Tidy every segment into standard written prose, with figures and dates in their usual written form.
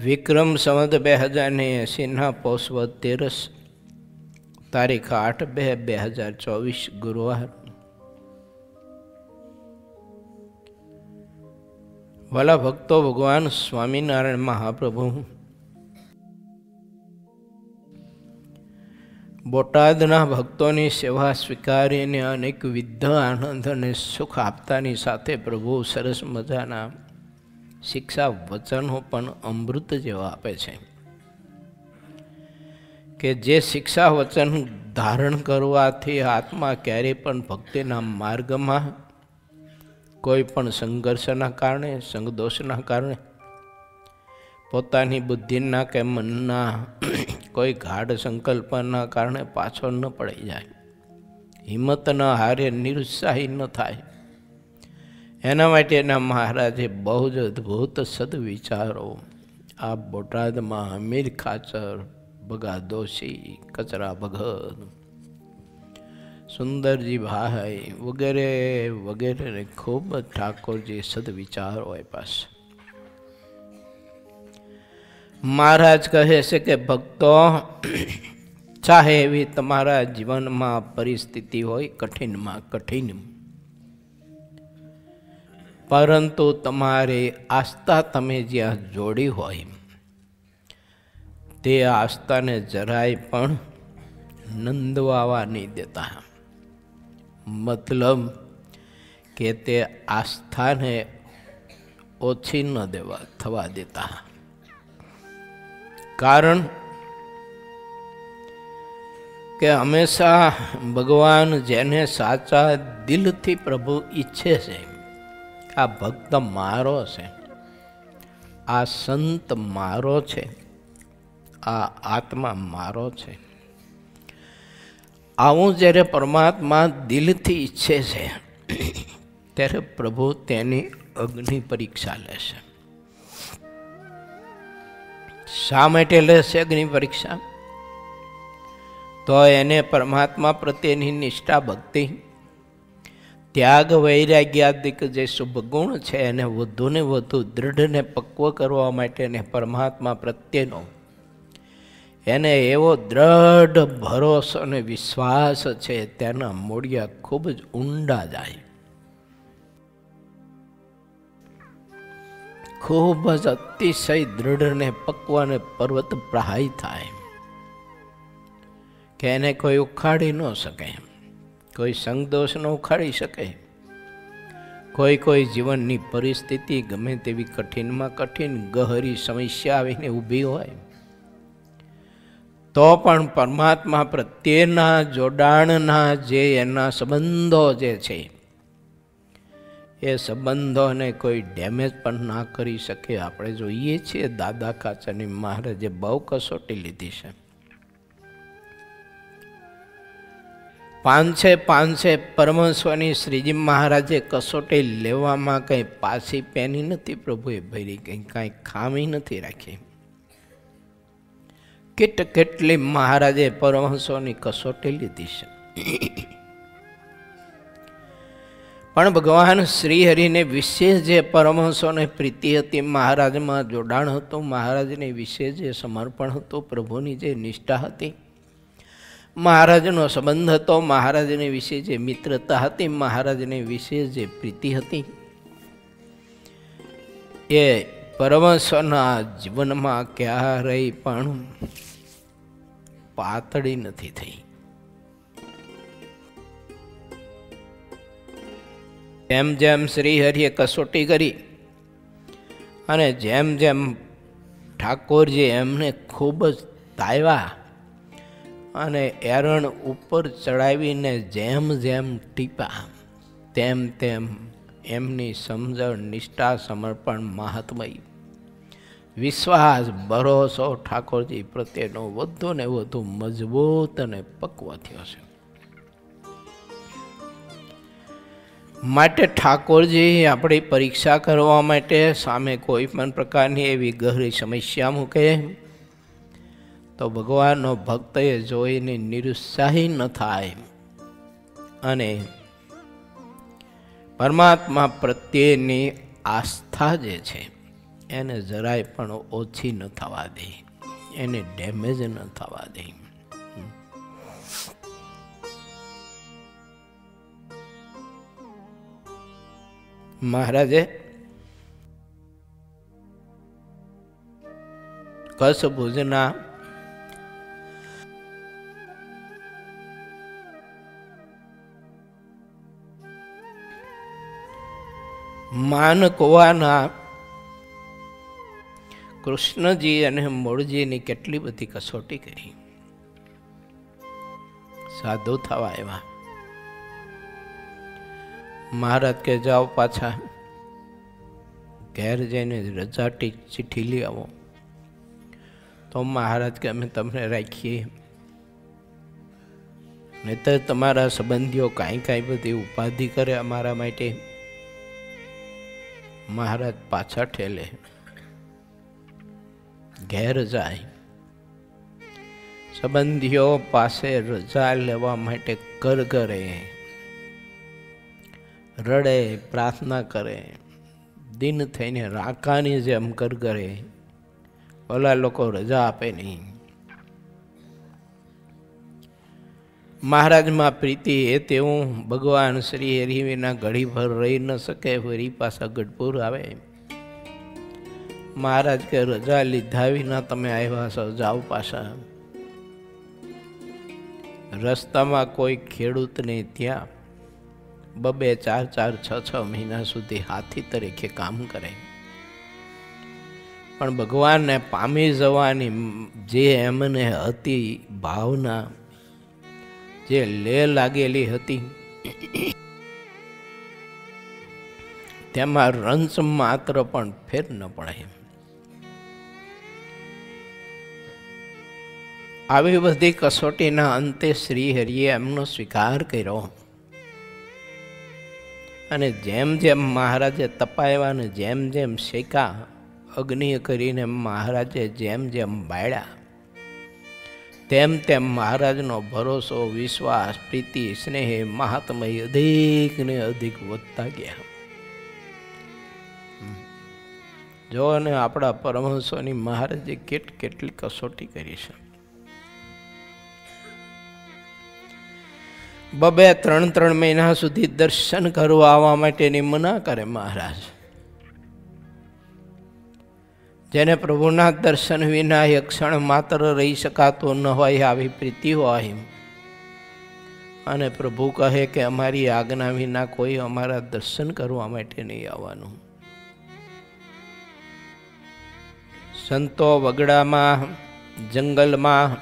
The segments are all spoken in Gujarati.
વિક્રમ સંવત 2080 પોષવદ 13 તારીખ 8/2/2024 ગુરુવાર. વાલા ભક્તો, ભગવાન સ્વામિનારાયણ મહાપ્રભુ બોટાદના ભક્તોની સેવા સ્વીકારીને અનેક વિધ આનંદ અને સુખ આપતાની સાથે પ્રભુ સરસ મજાના શિક્ષા વચનો પણ અમૃત જેવા આપે છે કે જે શિક્ષા વચન ધારણ કરવાથી આત્મા ક્યારેય પણ ભક્તિના માર્ગમાં કોઈ પણ સંઘર્ષના કારણે, સંગદોષના કારણે, પોતાની બુદ્ધિના કે મનના કોઈ ગાઢ સંકલ્પના કારણે પાછો ન પડી જાય, હિંમત ન હારે, નિરુત્સાહી ન થાય. એના માટેના મહારાજે બહુ જ અદ્ભુત સદવિચારો આ બોટાદમાં અમીર ખાચર, ભગા દોશી, કચરા ભગત, સુંદરજી ભાઈ વગેરે વગેરે ખૂબ ઠાકોરજી સદવિચારો આપ્યા છે. મહારાજ કહે છે કે ભક્તો, ચાહે એવી તમારા જીવનમાં પરિસ્થિતિ હોય, કઠિનમાં કઠિન, પરંતુ તમારી આસ્થા તમે જ્યાં જોડી હોય તે આસ્થાને જરાય પણ નંદવાવા નહીં દેતા. મતલબ કે તે આસ્થાને ઓછી ન થવા દેતા. કારણ કે હંમેશા ભગવાન જેને સાચા દિલથી પ્રભુ ઈચ્છે છે, આ ભક્ત મારો છે, આ સંત મારો છે, આ આત્મા મારો છે, આવું જ્યારે પરમાત્મા દિલથી ઈચ્છે છે ત્યારે પ્રભુ તેની અગ્નિ પરીક્ષા લેશે. શા માટે લેશે અગ્નિ પરીક્ષા? તો એને પરમાત્મા પ્રત્યેની નિષ્ઠા, ભક્તિ, ત્યાગ, વૈરાગ્યાદિક જે શુભ ગુણ છે એને વધુ ને વધુ દૃઢ ને પક્વ કરવા માટે એને પરમાત્મા પ્રત્યેનો એને એવો દ્રઢ ભરોસો અને વિશ્વાસ છે, તેના મૂળિયા ખૂબ જ ઊંડા જાય, ખૂબ જ અતિશય દૃઢ ને પક્વ અને પર્વત પ્રહાય થાય કે એને કોઈ ઉખાડી ન શકે, કોઈ સંગદોષ ન ઉખાડી શકે. કોઈ જીવનની પરિસ્થિતિ ગમે તેવી કઠિનમાં કઠિન ગહરી સમસ્યા આવીને ઊભી હોય તો પણ પરમાત્મા પ્રત્યેના જોડાણના જે એના સંબંધો જે છે એ સંબંધોને કોઈ ડેમેજ પણ ના કરી શકે. આપણે જોઈએ છીએ દાદા કાચાની મહારાજે બહુ કસોટી લીધી છે. પાંચે પરમહંસોની શ્રીજી મહારાજે કસોટી લેવામાં કંઈ પાછી પેની નથી પ્રભુએ ભરી, કંઈ ખામી નથી રાખી. કેટલી મહારાજે પરમહંસોની કસોટી લીધી છે. પણ ભગવાન શ્રી હરિને વિશેષ જે પરમહંસોને પ્રીતિ હતી, મહારાજમાં જોડાણ હતું, મહારાજને વિશેષ જે સમર્પણ હતું, પ્રભુની જે નિષ્ઠા હતી, મહારાજનો સંબંધ હતો, મહારાજને વિશે જે મિત્રતા હતી, મહારાજને વિશે જે પ્રીતિ હતી, એ પરમહંસોના જીવનમાં ક્યારેય પણ પાતળી નથી થઈ. જેમ જેમ શ્રી હરિએ કસોટી કરી અને જેમ જેમ ઠાકોરજી એમને ખૂબ જ તાવ્યા અને એરણ ઉપર ચડાવીને જેમ જેમ ટીપા, તેમ તેમ એમની સમજણ, નિષ્ઠા, સમર્પણ, મહાત્મય, વિશ્વાસ, ભરોસો ઠાકોરજી પ્રત્યેનો વધુ ને વધુ મજબૂત અને પક્વ થયો છે. માટે ઠાકોરજી આપણી પરીક્ષા કરવા માટે સામે કોઈ પણ પ્રકારની એવી ગહરી સમસ્યા મૂકે તો ભગવાનનો ભક્ત એ જોઈને નિરુત્સાહી ન થાય અને પરમાત્મા પ્રત્યેની આસ્થા જે છે એને જરાય પણ ઓછી ન થવા દે, એને ડેમેજ ન થવા દે. મહારાજે કચ્છભુજના માનકવાના કૃષ્ણજી અને મૂળજીની કેટલી બધી કસોટી કરી. સાધુ થવા આવ્યા. મહારાજ કે જાઓ પાછા ઘેર જઈને રજા ચિઠ્ઠી લઈ આવો. તો મહારાજ કે અમે તમને રાખીએ, નહીતર તમારા સંબંધીઓ કાંઈ બધી ઉપાધિ કરે અમારા માટે. મહારાજ પાછા ઠેલે, ઘેર જાય. સંબંધીઓ પાસે રજા લેવા માટે કરે, રડે, પ્રાર્થના કરે, દિન થઈને રાકાની જેમ કરે. ઓલા લોકો રજા આપે નહીં. મહારાજમાં પ્રીતિ એ તેવું ભગવાન શ્રી હરિ વિના ઘડી ભર રહી ન શકે, ફરી પાછા ગઢપુર આવે. મહારાજ કે રજા લીધા વિના તમે આવ્યા છો, જાઓ પાછા. રસ્તામાં કોઈ ખેડૂતને ત્યાં 2, 4, 6 મહિના સુધી હાથી તરીકે કામ કરે, પણ ભગવાનને પામી જવાની જે એમને હતી ભાવના, જે લે લાગેલી હતી, તેમાં રંચ માત્ર પણ ફેર ન પડે. આવી બધી કસોટીના અંતે શ્રી હરિએ એમનો સ્વીકાર કર્યો. અને જેમ જેમ મહારાજે તપાવ્યા ને જેમ જેમ શેકા અગ્નિ કરીને મહારાજે જેમ જેમ બાળ્યા, તેમ તેમ મહારાજનો ભરોસો, વિશ્વાસ, પ્રીતિ, સ્નેહ, મહાત્મય અધિક ને અધિક વધતા ગયા. જો ને આપણા પરમહંસોની મહારાજે કેટલી કસોટી કરી છે. 2, 3 મહિના સુધી દર્શન કરવા આવવા માટેની મના કરે મહારાજ. જેને પ્રભુના દર્શન વિના એક ક્ષણ માત્ર રહી શકાતો ન હોય, આવી પ્રીતિ હોય, અને પ્રભુ કહે કે અમારી આજ્ઞા વિના કોઈ અમારા દર્શન કરવા માટે નહીં આવવાનું. સંતો વગડામાં, જંગલમાં,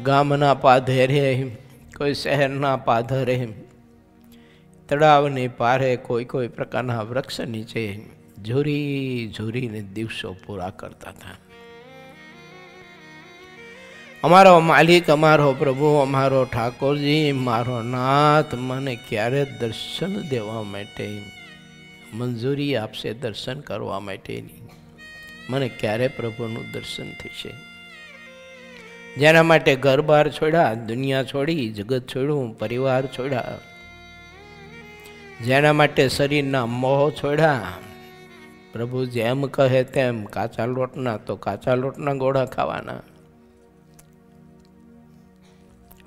ગામના પાધરે, કોઈ શહેરના પાધરે, તળાવની પારે, કોઈ પ્રકારના વૃક્ષ નીચે ઝૂરીને દિવસો પૂરા કરતા હતા. અમારો માલિક, અમારો પ્રભુ, અમારો ઠાકોરજી, મારો નાથ મને ક્યારે દર્શન દેવા માટે મંજૂરી આપશે, દર્શન કરવા માટેની મને ક્યારે પ્રભુનું દર્શન થશે. જેના માટે ઘર બહાર છોડ્યા, દુનિયા છોડી, જગત છોડ્યું, પરિવાર છોડ્યા, જેના માટે શરીરના મોહ છોડ્યા, પ્રભુ જેમ કહે તેમ કાચા લોટના તો કાચા લોટના ગોળા ખાવાના,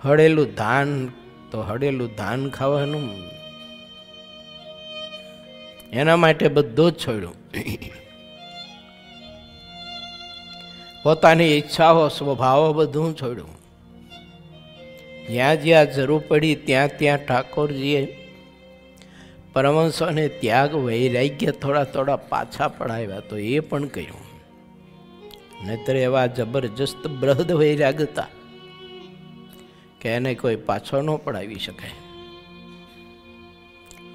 હળેલું ધાન તો હળેલું ધાન ખાવાનું, એના માટે બધું જ છોડ્યું. પોતાની ઈચ્છાઓ, સ્વભાવો બધું છોડ્યું. જ્યાં જ્યાં જરૂર પડી ત્યાં ત્યાં ઠાકોરજીએ પરમહંસોને ત્યાગ, વૈરાગ્ય થોડા પાછા પડાવ્યા તો એ પણ કર્યું. નહીતર એવા જબરજસ્ત બૃહદ વૈરાગ હતા કે એને કોઈ પાછો ન પડાવી શકે.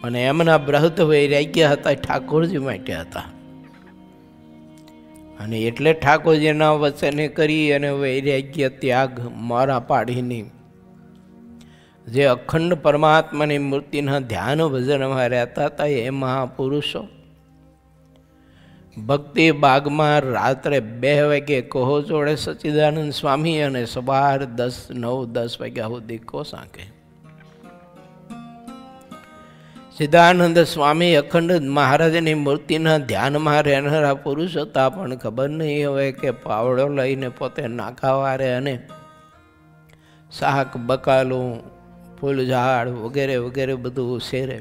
અને એમના બૃહદ વૈરાગ્ય હતા ઠાકોરજી માટે હતા. અને એટલે ઠાકોરજીના વચને કરી અને વૈરાગ્ય ત્યાગ મારા પાડીને જે અખંડ પરમાત્માની મૂર્તિના ધ્યાન ભજનમાં રહેતા હતા એ મહાપુરુષો ભક્તિ બાગમાં રાત્રે 2 વાગે કોહો જોડે સચ્ચિદાનંદ સ્વામી અને સવાર 10, 9, 10 વાગ્યા સુધી કો સાંકે. સિદ્ધાનંદ સ્વામી અખંડ મહારાજની મૂર્તિના ધ્યાનમાં રહેનારા પુરુષ હતા, પણ ખબર નહીં હવે કે પાવડો લઈને પોતે નાકાવારે અને શાક બકાલું ફૂલ ઝાડ વગેરે વગેરે બધું ઉછેરે.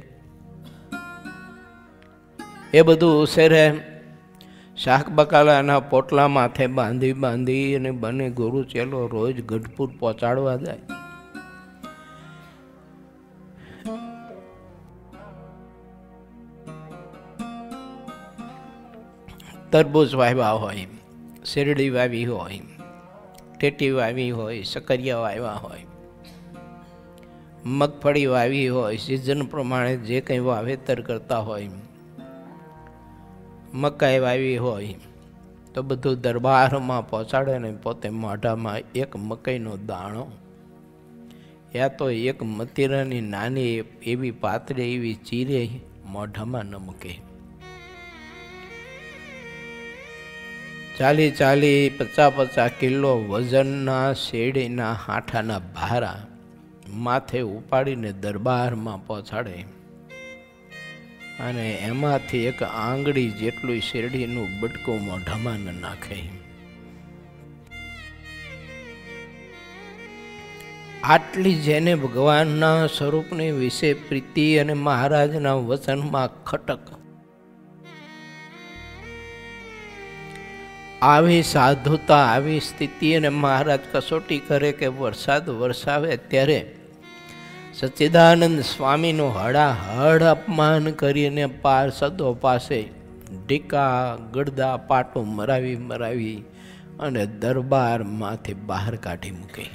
એ બધું ઉછેરે શાક બકાલાના પોટલા માથે બાંધી બાંધી અને બંને ગુરુ ચેલો રોજ ગઢપુર પહોંચાડવા જાય. તરબૂચ વાવ્યા હોય, શેરડી વાવી હોય, ટેટી વાવી હોય, સકરિયા વાવ્યા હોય, મગફળી વાવી હોય, સિઝન પ્રમાણે જે કંઈ વાવેતર કરતા હોય, મકાઈ વાવી હોય, તો બધું દરબારમાં પહોંચાડે ને પોતે મોઢામાં એક મકાઈનો દાણો યા તો એક મતીરાની નાની એવી પાતળી એવી ચીરે મોઢામાં ન મૂકે. 40-50 કિલો વજનના શેરડીના હાંઠાના ભારા માથે ઉપાડીને દરબારમાં પહોંચાડે અને એમાંથી એક આંગળી જેટલું શેરડીનું બટકું મોઢામાં ન નાખે. આટલી જેને ભગવાનના સ્વરૂપની વિશે પ્રીતિ અને મહારાજના વચનમાં ખટક, આવી સાધુતા, આવી સ્થિતિ અને મહારાજ કસોટી કરે કે વરસાદ વરસાવે ત્યારે સચ્ચિદાનંદ સ્વામીનું હડાહડ અપમાન કરીને પાર્ષદો પાસે ઢીકા ગડદા પાટું મરાવી અને દરબારમાંથી બહાર કાઢી મૂકે.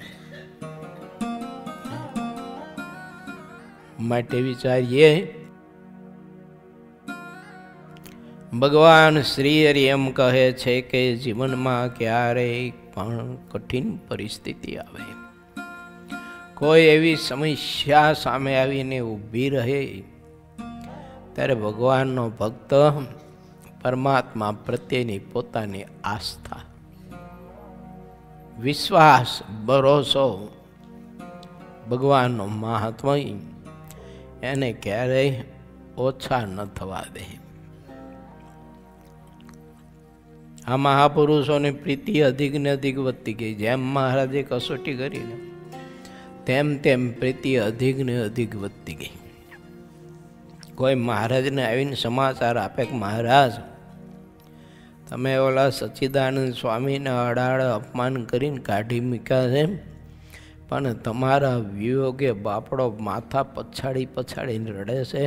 માટે વિચારીએ, ભગવાન શ્રી હરિ એમ કહે છે કે જીવનમાં ક્યારેય પણ કઠિન પરિસ્થિતિ આવે, કોઈ એવી સમસ્યા સામે આવીને ઊભી રહે ત્યારે ભગવાનનો ભક્ત પરમાત્મા પ્રત્યેની પોતાની આસ્થા, વિશ્વાસ, ભરોસો, ભગવાનનો મહાત્મય એને ક્યારેય ઓછા ન થવા દે. આ મહાપુરુષોની પ્રીતિ અધિક ને અધિક વધતી ગઈ. જેમ મહારાજે કસોટી કરીને તેમ તેમ પ્રીતિ અધિક ને અધિક વધતી ગઈ. કોઈ મહારાજને આવીને સમાચાર આપે કે મહારાજ તમે ઓલા સચ્ચિદાનંદ સ્વામીને અડાડ અપમાન કરીને કાઢી મૂક્યા છે, પણ તમારા વિયોગે બાપડો માથા પછાડીને રડે છે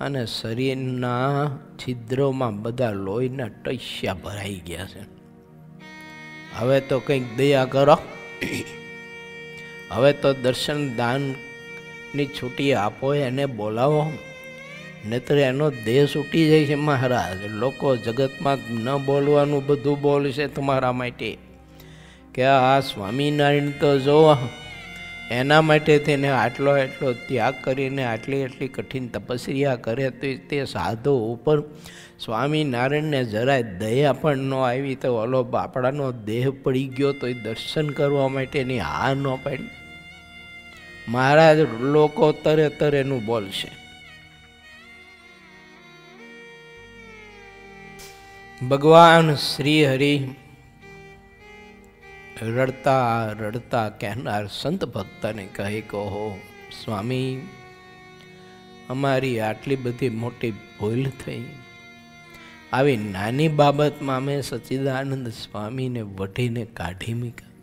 અને શરીરના છિદ્રોમાં બધા લોહીના ટસ્યા ભરાઈ ગયા છે. હવે તો કંઈક દયા કરો, હવે તો દર્શન દાનની છૂટી આપો, એને બોલાવો, નહીતર એનો દેહ છૂટી જાય છે. મહારાજ લોકો જગતમાં ન બોલવાનું બધું બોલશે તમારા માટે કે આ સ્વામિનારાયણ તો જો એના માટે તેને આટલો ત્યાગ કરીને આટલી કઠિન તપસ્યા કરે તો તે સાધુ ઉપર સ્વામિનારાયણને જરાય દયા પણ ન આવી તો ઓલો બાપડાનો દેહ પડી ગયો તો એ દર્શન કરવા માટેની હા ન પાડી. મહારાજ લોકો તરેનું બોલશે. ભગવાન શ્રી હરિ રડતા કહેનાર સંત ભક્તને કહે કે ઓહો સ્વામી, અમારી આટલી બધી મોટી ભૂલ થઈ, આવી નાની બાબતમાં અમે સચ્ચિદાનંદ સ્વામીને વઢીને કાઢી મૂક્યા,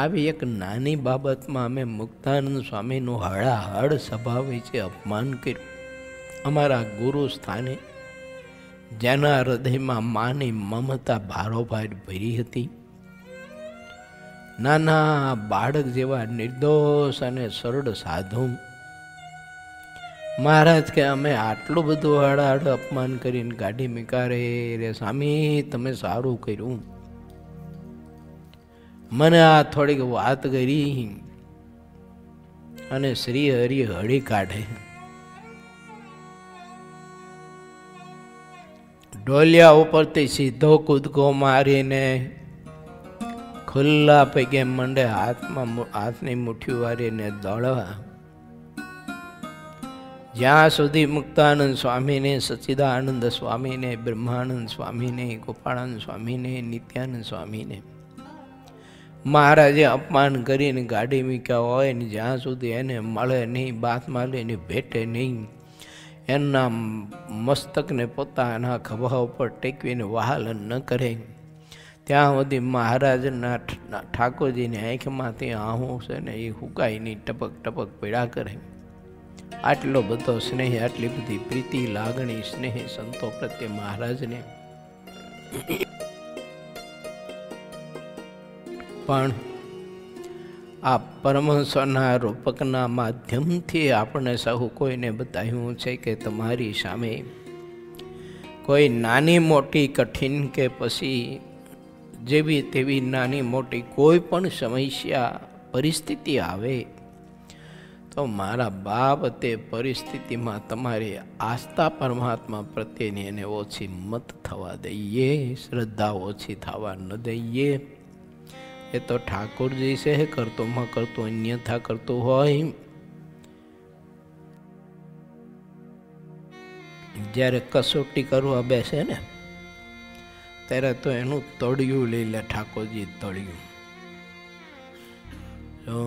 આવી એક નાની બાબતમાં અમે મુક્તાનંદ સ્વામીનું હળાહળ સ્વભાવ છે અપમાન કર્યું. અમારા ગુરુ સ્થાને જેના હૃદયમાં માની મમતા ભારોભાર ભરી હતી, નાના બાળક જેવા નિર્દોષ અને સરળ સાધુ, મહારાજ કે અમે આટલું બધું હળાહળ અપમાન કરીને ગાડી મિકારે રે સ્વામી, તમે સારું કર્યું, મને આ થોડીક વાત કરી અને શ્રી હરિ હળી કાઢે. ઢોલિયા ઉપરથી સીધો કૂદકો મારીને ખુલ્લા પગે મંડે હાથની મુઠ્ઠી વારીને દોડવા. જ્યાં સુધી મુક્તાનંદ સ્વામીને, સચ્ચિદાનંદ સ્વામીને, બ્રહ્માનંદ સ્વામીને, ગોપાળાનંદ સ્વામીને, નિત્યાનંદ સ્વામીને મહારાજે અપમાન કરીને ગાડી મૂક્યા હોય ને જ્યાં સુધી એને મળે નહીં, બાત મળે ને ભેટે નહીં, એના મસ્તકને પોતાના ખભા ઉપર ટેકવીને વહાલન ન કરે, ત્યાં સુધી મહારાજના ઠાકોરજીની આંખમાંથી આહું છે ને એ હુકાય નહીં, ટપક ટપક પીડા કરે. આટલો બધો સ્નેહ, આટલી બધી પ્રીતિ, લાગણી, સ્નેહ સંતો પ્રત્યે મહારાજને. પણ આ પરમહંસોના રૂપકના માધ્યમથી આપણે સહુ કોઈને બતાવ્યું છે કે તમારી સામે કોઈ નાની મોટી કઠિન કે પછી જેવી તેવી નાની મોટી કોઈ પણ સમસ્યા પરિસ્થિતિ આવે તો મારા બાપ તે પરિસ્થિતિમાં તમારી આસ્થા પરમાત્મા પ્રત્યેની એને ઓછી મત થવા દઈએ, શ્રદ્ધા ઓછી થવા ન દઈએ. એ તો ઠાકોરજી છે, કરતોમાં કરતો અન્યથા કરતું હોય. જ્યારે કસોટી કરવા બેસે ને ત્યારે તો એનું તળિયું લઈ લે ઠાકોરજી, તળિયું. જો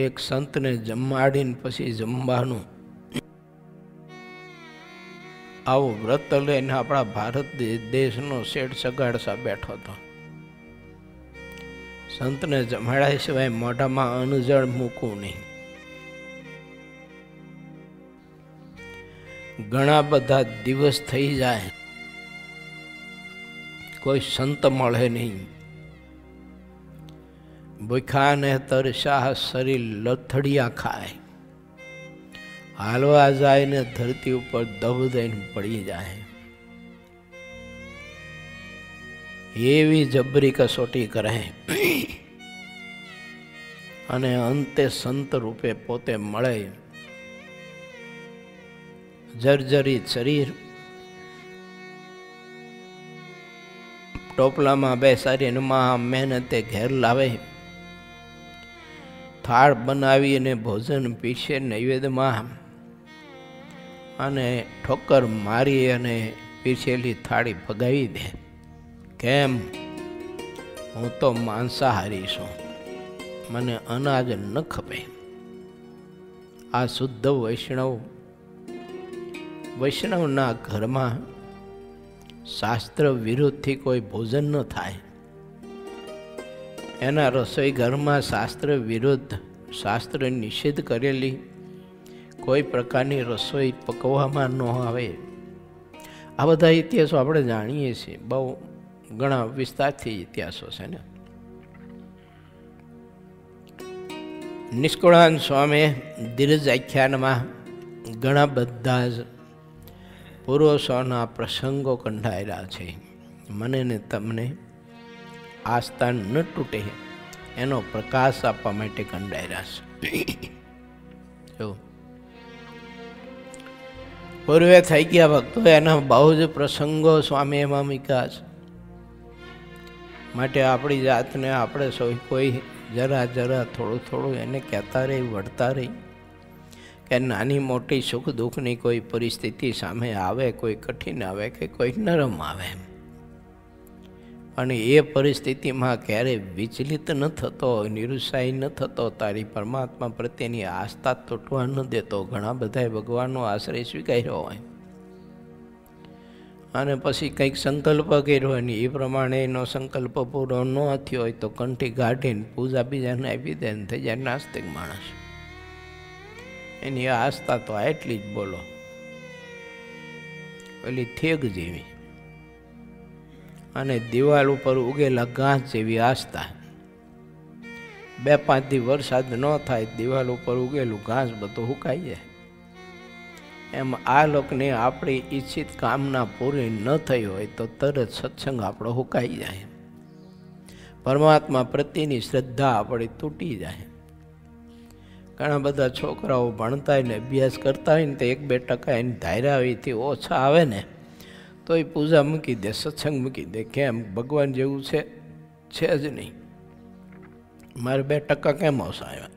એક સંતને જમાડીને પછી જમવાનું આવું વ્રત લઈને આપણા ભારત દેશનો શેઠ સગાડસા બેઠો હતો. સંતને જમાડ્યા સિવાય મોઢામાં અન્નજળ મૂકવું નહીં. ઘણા બધા દિવસ થઈ જાય, કોઈ સંત મળે નહીં. ભૂખ્યા ને તરસ્યા શરીર લથડિયા ખાય, હાલવા જાય ને ધરતી ઉપર દબ દઈને પડી જાય. એવી જબરી કસોટી કરે અને અંતે સંત રૂપે પોતે મળે. જર્જરિત શરીર, ટોપલામાં બેસાડીને મહેનતે ઘેર લાવે, થાળ બનાવી અને ભોજન પીરસે નૈવેદ્યમાં, અને ઠોકર મારી અને પીરસેલી થાળી ભગાવી દે. કેમ? હું તો માંસાહારી છું, મને અનાજ ન ખપે. આ શુદ્ધ વૈષ્ણવના ઘરમાં શાસ્ત્ર વિરુદ્ધથી કોઈ ભોજન ન થાય. એના રસોઈ ઘરમાં શાસ્ત્ર વિરુદ્ધ, શાસ્ત્ર નિષેધ કરેલી કોઈ પ્રકારની રસોઈ પકવવામાં ન આવે. આ બધા ઇતિહાસો આપણે જાણીએ છીએ, બહુ ઘણા વિસ્તારથી ઇતિહાસો છે ને. નિષ્કુળાનંદ સ્વામી ધીરજ આખ્યાનમાં ઘણા બધા જ પુરુષોના પ્રસંગો કંડાયેલા છે. મને ને તમને આસ્થા ન તૂટે એનો પ્રકાશ આપવા માટે કંડાયેલા છે. પૂર્વે થઈ ગયા ભક્તો, એના બહુ જ પ્રસંગો સ્વામી એમાં મૂક્યા છે. માટે આપણી જાતને આપણે સૌ કોઈ જરા જરા થોડું થોડું એને કહેતા રહી, વળતા રહી કે નાની મોટી સુખ દુઃખની કોઈ પરિસ્થિતિ સામે આવે, કોઈ કઠિન આવે કે કોઈ નરમ આવે, અને એ પરિસ્થિતિમાં ક્યારેય વિચલિત ન થતો, નિરુત્સાહી ન થતો, તારી પરમાત્મા પ્રત્યેની આસ્થા તૂટવા ન દેતો. ઘણા બધાએ ભગવાનનો આશ્રય સ્વીકાર્યો હોય અને પછી કંઈક સંકલ્પ કર્યો અને એ પ્રમાણે એનો સંકલ્પ પૂરો ન થયો હોય તો કંઠી ગાઢીને પૂજા બીજાને આપી દે ને થઈ જાય નાસ્તિક માણસ. એની આસ્થા તો એટલી જ બોલો, પેલી થેગ જેવી અને દિવાલ ઉપર ઉગેલા ઘાસ જેવી આસ્થા. 2-5 દી વરસાદ ન થાય, દિવાલ ઉપર ઉગેલું ઘાસ બધું સુકાઈ જાય. એમ આ લોકને આપણી ઈચ્છિત કામના પૂરી ન થઈ હોય તો તરત સત્સંગ આપણો સુકાઈ જાય, પરમાત્મા પ્રત્યેની શ્રદ્ધા આપણી તૂટી જાય. ઘણા બધા છોકરાઓ ભણતા હોય ને અભ્યાસ કરતા હોય ને તો 1-2% એની ધાર્યાથી ઓછા આવે ને તો એ પૂજા મૂકી દે, સત્સંગ મૂકી દે. કેમ? ભગવાન જેવું છે જ નહીં, મારે 2% કેમ ઓછા આવ્યા?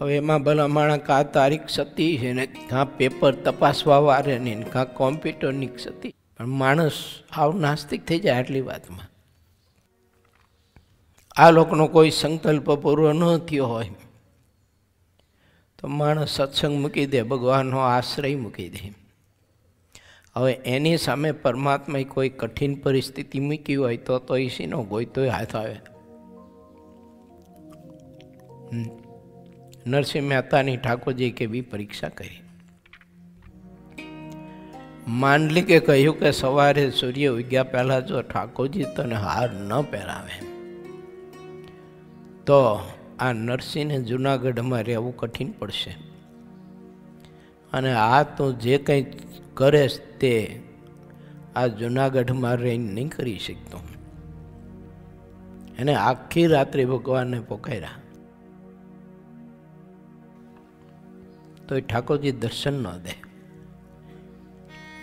હવે એમાં ભલા માણસ કાં તારીખ સતી છે ને કાં પેપર તપાસવા વારે ને કાં કોમ્પ્યુટરની સતી, પણ માણસ આવ નાસ્તિક થઈ જાય આટલી વાતમાં. આ લોકોનો કોઈ સંકલ્પ પૂરો ન થયો હોય તો માણસ સત્સંગ મૂકી દે, ભગવાનનો આશ્રય મૂકી દે. હવે એની સામે પરમાત્માએ કોઈ કઠિન પરિસ્થિતિ મૂકી હોય તો ઈસીનો ગોઈતોય હાથ આવે. નરસિંહ મહેતાની ઠાકોરજી કેવી પરીક્ષા કરી. માંડલિકે કહ્યું કે સવારે સૂર્ય ઉગ્યા પહેલાં જો ઠાકોરજી તને હાર ન પહેરાવે તો આ નરસિંહને જૂનાગઢમાં રહેવું કઠિન પડશે, અને આ તો જે કંઈ કરે તે આ જૂનાગઢમાં રહીને નહીં કરી શકતો. એને આખી રાત્રે ભગવાનને પોકાર્યા તો એ ઠાકોરજી દર્શન ન દે.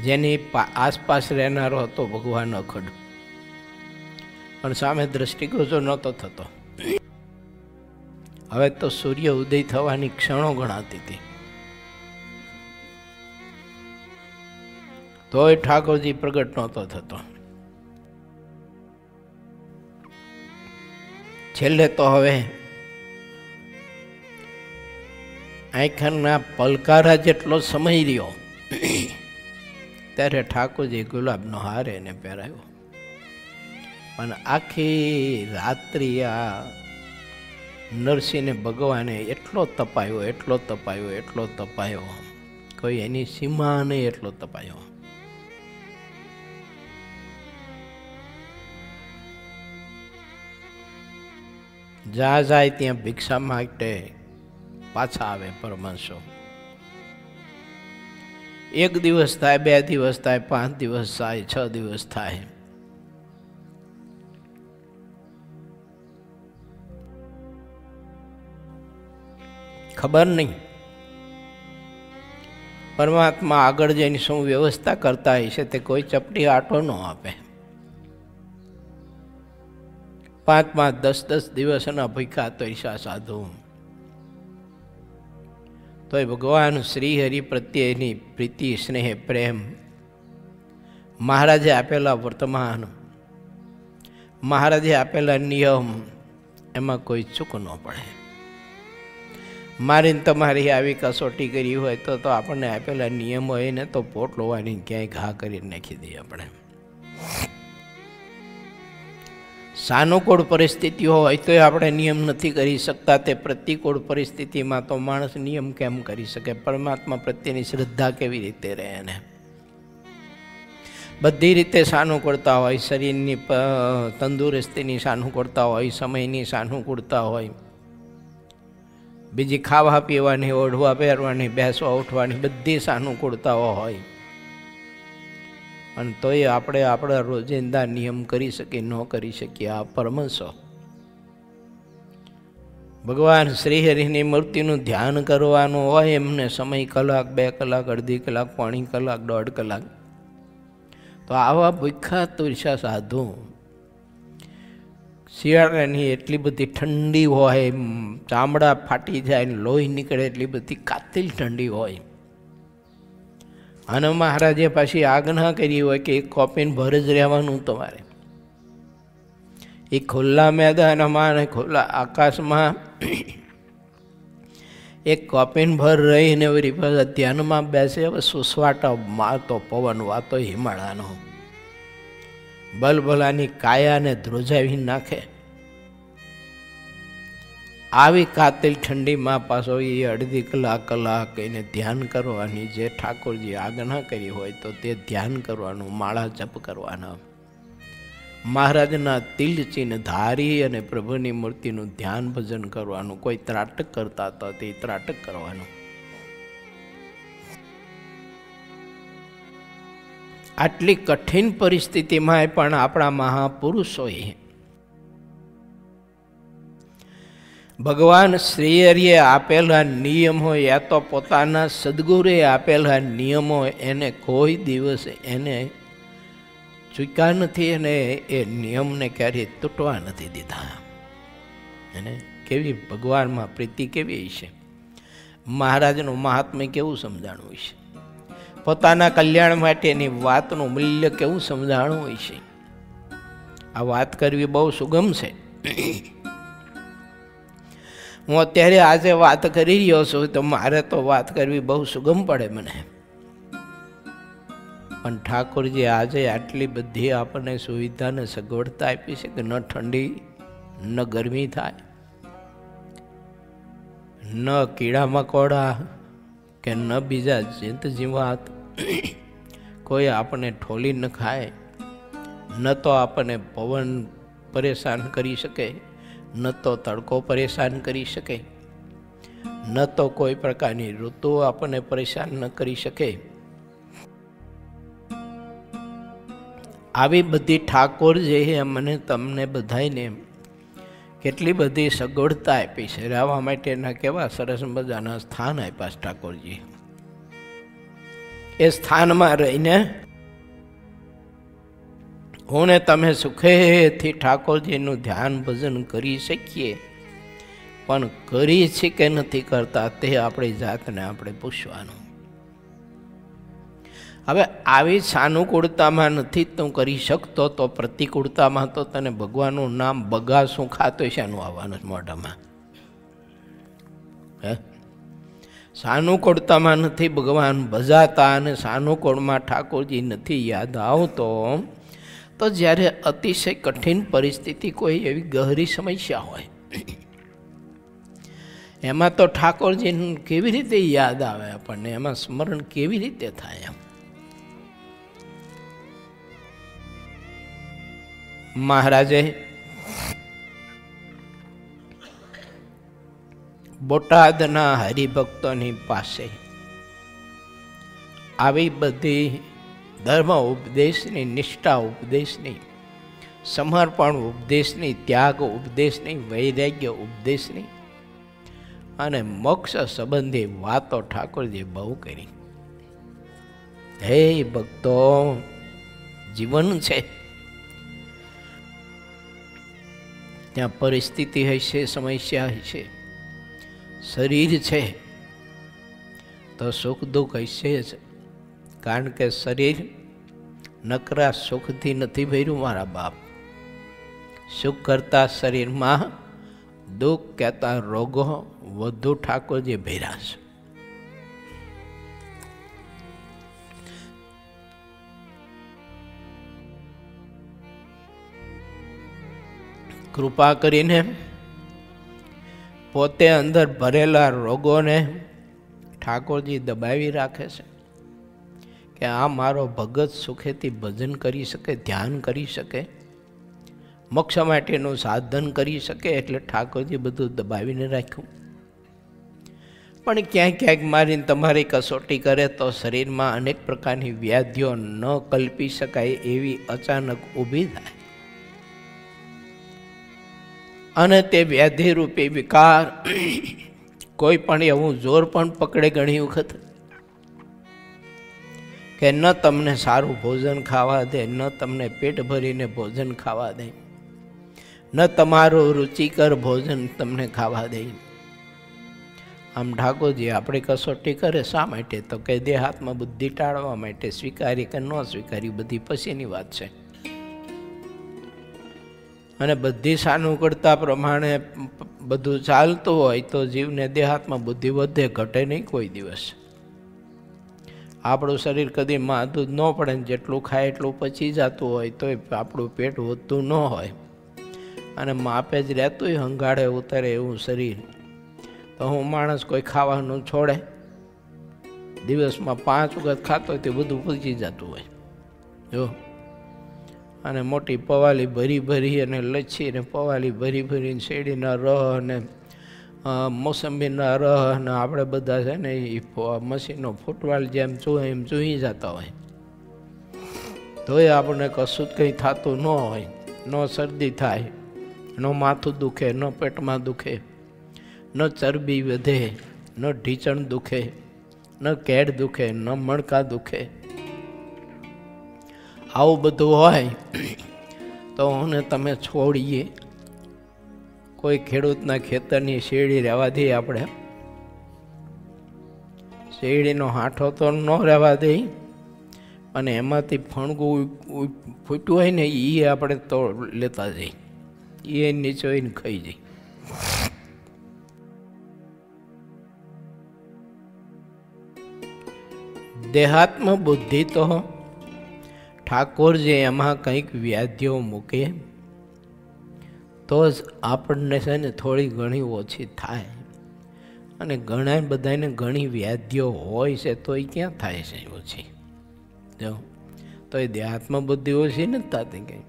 જેની આસપાસ રહેનારો હતો ભગવાન અખંડ, પણ સામે દ્રષ્ટિગોચર નહોતો થતો. હવે તો સૂર્ય ઉદય થવાની ક્ષણો ગણાતી હતી, તોય ઠાકોરજી પ્રગટ નહોતો થતો. છેલ્લે તો હવે આંખના પલકારા જેટલો સમય રહ્યો ત્યારે ઠાકોરજી ગુલાબનો હાર એને પહેરાવ્યો. પણ આખી રાત્રિ આ નરસિંહને ભગવાને એટલો તપાયો, કોઈ એની સીમા નહીં, એટલો તપાયો. જ્યાં જાય ત્યાં ભિક્ષા માટે પાછા આવે પરમાંશો. 1 દિવસ થાય, 2 દિવસ થાય, 5 દિવસ થાય, 6 દિવસ થાય. ખબર નહીં પરમાત્મા આગળ જઈને શું વ્યવસ્થા કરતા હશે તે કોઈ ચપટી આટો ન આપે. 5-5, 10-10 દિવસના ભૂખ્યા તોયસા સાધુ. તોય ભગવાન શ્રી હરિ પ્રત્યેની પ્રીતિ, સ્નેહ, પ્રેમ, મહારાજે આપેલા વર્તમાન, મહારાજે આપેલા નિયમ, એમાં કોઈ ચૂક ન પડે. મારીને તમારી આવી કસોટી કરી હોય તો આપણને આપેલા નિયમો એને તો પોટ લોવાની ક્યાંય ઘા કરી નાખી દઈએ આપણે. સાનુકૂળ પરિસ્થિતિઓ હોય તો આપણે નિયમ નથી કરી શકતા, તે પ્રતિકૂળ પરિસ્થિતિમાં તો માણસ નિયમ કેમ કરી શકે? પરમાત્મા પ્રત્યેની શ્રદ્ધા કેવી રીતે રહે? એને બધી રીતે સાનુકૂળતા હોય, શરીરની તંદુરસ્તીની સાનુકૂળતા હોય, સમયની સાનુકૂળતા હોય, બીજી ખાવા પીવાની, ઓઢવા પહેરવાની, બેસવા ઉઠવાની બધી સાનુકૂળતાઓ હોય. અને તોય આપણે આપણા રોજિંદા નિયમ કરી શકીએ ન કરી શકીએ. આ પરમહંસો ભગવાન શ્રી હરિની મૂર્તિનું ધ્યાન કરવાનું હોય, એમને સમય 1 કલાક, 2 કલાક, અડધી કલાક, 1.25 કલાક, 1.5 કલાક, તો આવા ભૂખ્યા તુલસા સાધુ શિયાળાની એટલી બધી ઠંડી હોય, ચામડા ફાટી જાય, લોહી નીકળે, એટલી બધી કાતિલ ઠંડી હોય, અને મહારાજે પાછી આજ્ઞા કરી હોય કે 1 કોપીન ભર જ રહેવાનું તમારે. એ ખુલ્લા મેદાનમાં અને ખુલ્લા આકાશમાં 1 કોપીન ભર રહીને વળી પાછા ધ્યાનમાં બેસે. હવે સુસવાટા મારતો પવન વાતો હિમાળાનો, બલબલાની કાયાને ધ્રુજાવી નાખે. આવી કાતિલ ઠંડીમાં પાછો એ અડધી કલાક એને ધ્યાન કરવાની, જે ઠાકોરજી આજ્ઞા કરી હોય તો તે ધ્યાન કરવાનું, માળા જપ કરવાના, મહારાજના તિલ ચિહ્ન ધારી અને પ્રભુની મૂર્તિનું ધ્યાન ભજન કરવાનું. કોઈ ત્રાટક કરતા હતા તે ત્રાટક કરવાનું. આટલી કઠિન પરિસ્થિતિમાં પણ આપણા મહાપુરુષોએ ભગવાન શ્રી હરિએ આપેલા નિયમો, યા તો પોતાના સદગુરુએ આપેલા નિયમો, એને કોઈ દિવસ એને ચૂક્યા નથી, અને એ નિયમને ક્યારેય તૂટવા નથી દીધા. અને કેવી ભગવાનમાં પ્રીતિ કેવી છે! મહારાજનું મહાત્મ્ય કેવું સમજાણું હોય છે, પોતાના કલ્યાણ માટેની વાતનું મૂલ્ય કેવું સમજાણું હોય છે. આ વાત કરવી બહુ સુગમ છે. હું અત્યારે આજે વાત કરી રહ્યો છું તો મારે તો વાત કરવી બહુ સુગમ પડે મને. પણ ઠાકોરજી આજે આટલી બધી આપણને સુવિધા ને સગવડતા આપી છે કે ન ઠંડી ન ગરમી થાય, ન કીડા મકોડા કે ન બીજા જીત જીવાત કોઈ આપણને ઠોલી ન ખાય, ન તો આપણને પવન પરેશાન કરી શકે, ન તો તડકો પરેશાન કરી શકે, ન તો કોઈ પ્રકારની ઋતુ આપણને પરેશાન ન કરી શકે. આવી બધી ઠાકોર જે મને તમને બધાને કેટલી બધી સગવડતા આપી છે. રહેવા માટેના કેવા સરસ મજાના સ્થાન આપ્યા છે ઠાકોરજી. એ સ્થાનમાં રહીને હું ને તમે સુખેથી ઠાકોરજીનું ધ્યાન ભજન કરી શકીએ. પણ કરી છે કે નથી કરતા તે આપણી જાતને આપણે પૂછવાનું. હવે આવી સાનુકૂળતામાં નથી તું કરી શકતો તો પ્રતિકૂળતામાં તો તને ભગવાનનું નામ બગાસું ખાતો શાનું આવવાનું મોઢામાં? હે, સાનુકૂળતામાં નથી ભગવાન ભજાતા અને સાનુકૂળમાં ઠાકોરજી નથી યાદ આવતો તો જ્યારે અતિશય કઠિન પરિસ્થિતિ, કોઈ એવી ગહરી સમસ્યા હોય એમાં તો ઠાકોરજીનું કેવી રીતે યાદ આવે આપણને, એમાં સ્મરણ કેવી રીતે થાય? મહારાજે બોટાદના હરિભક્તોની પાસે આવી બધી ધર્મ ઉપદેશની, નિષ્ઠા ઉપદેશની, સમર્પણ ઉપદેશની, ત્યાગ ઉપદેશની, વૈરાગ્ય ઉપદેશની અને મોક્ષ સંબંધી વાતો ઠાકોરજી બહુ કરી. હે ભક્તો, જીવન છે, ત્યાં પરિસ્થિતિ હશે, સમસ્યા હશે, શરીર છે તો સુખ દુઃખ હશે જ. કારણ કે શરીર નકરા સુખથી નથી ભર્યું મારા બાપ. સુખ કરતા શરીરમાં દુઃખ કહેતા રોગો વધુ ઠાકોરજી ભર્યા છે. કૃપા કરીને પોતે અંદર ભરેલા રોગોને ઠાકોરજી દબાવી રાખે છે કે આ મારો ભગત સુખેથી ભજન કરી શકે, ધ્યાન કરી શકે, મોક્ષ માટેનું સાધન કરી શકે, એટલે ઠાકોરજી બધું દબાવીને રાખ્યું. પણ ક્યાંક ક્યાંક મારીને તમારી કસોટી કરે તો શરીરમાં અનેક પ્રકારની વ્યાધિઓ ન કલ્પી શકાય એવી અચાનક ઊભી થાય અને તે વ્યાધિરૂપી વિકાર કોઈ પણ એવું જોર પણ પકડે ઘણી વખત કે ન તમને સારું ભોજન ખાવા દે, ન તમને પેટ ભરીને ભોજન ખાવા દે, ન તમારું રુચિકર ભોજન તમને ખાવા દે. આમ ઠાકોરજી આપણી કસોટી કરે શા માટે? તો કે દેહાત્મા બુદ્ધિ ટાળવા માટે. સ્વીકારી કે ન સ્વીકારી બધી પછીની વાત છે. અને બધી સાનુકૂળતા પ્રમાણે બધું ચાલતું હોય તો જીવને દેહાત્મા બુદ્ધિ વધે, ઘટે નહીં કોઈ દિવસ. આપણું શરીર કદી માથું જ ન પડે ને જેટલું ખાય એટલું પચી જતું હોય તો આપણું પેટ વધતું ન હોય અને માપે જ રહેતું હોય, હંગાડે ઉતરે એવું શરીર, તો હું માણસ કોઈ ખાવાનું છોડે? દિવસમાં 5 વખત ખાતો હોય તો બધું પચી જતું હોય જો. અને મોટી પવાલી ભરી ભરી અને લચ્છી ને પવાલી ભરી ભરીને શેરડીના રહ અને મોસંબીના રહ અને આપણે બધા છે ને એ મશીનનો ફૂટવાલ જેમ ચૂહે એમ ચૂહી જતા હોય તોય આપણને કશું જ કંઈ થતું ન હોય. ન શરદી થાય, ન માથું દુખે, ન પેટમાં દુખે, ન ચરબી વધે, ન ઢીચણ દુખે, ન કેડ દુખે, ન મણકા દુખે. આવું બધું હોય તો હું તમે છોડીએ. કોઈ ખેડૂતના ખેતરની શેરડી રહેવા દઈએ આપણે શેરડીનો હાંઠો તો ન રહેવા દે, અને એમાંથી ફણગું ફૂટ્યું હોય ને એ આપણે તો લેતા જઈએ, એ નીચે હોઈને ખાઈ જઈએ. દેહાત્મ બુદ્ધિ તો ઠાકોરજી એમાં કંઈક વ્યાધિઓ મૂકે તો જ આપણને છે ને થોડી ઘણી ઓછી થાય. અને ઘણા બધાને ઘણી વ્યાધિઓ હોય છે તો એ ક્યાં થાય છે ઓછી? જો તો એ દેહાત્મ બુદ્ધિ ઓછી નથી થતી કંઈ.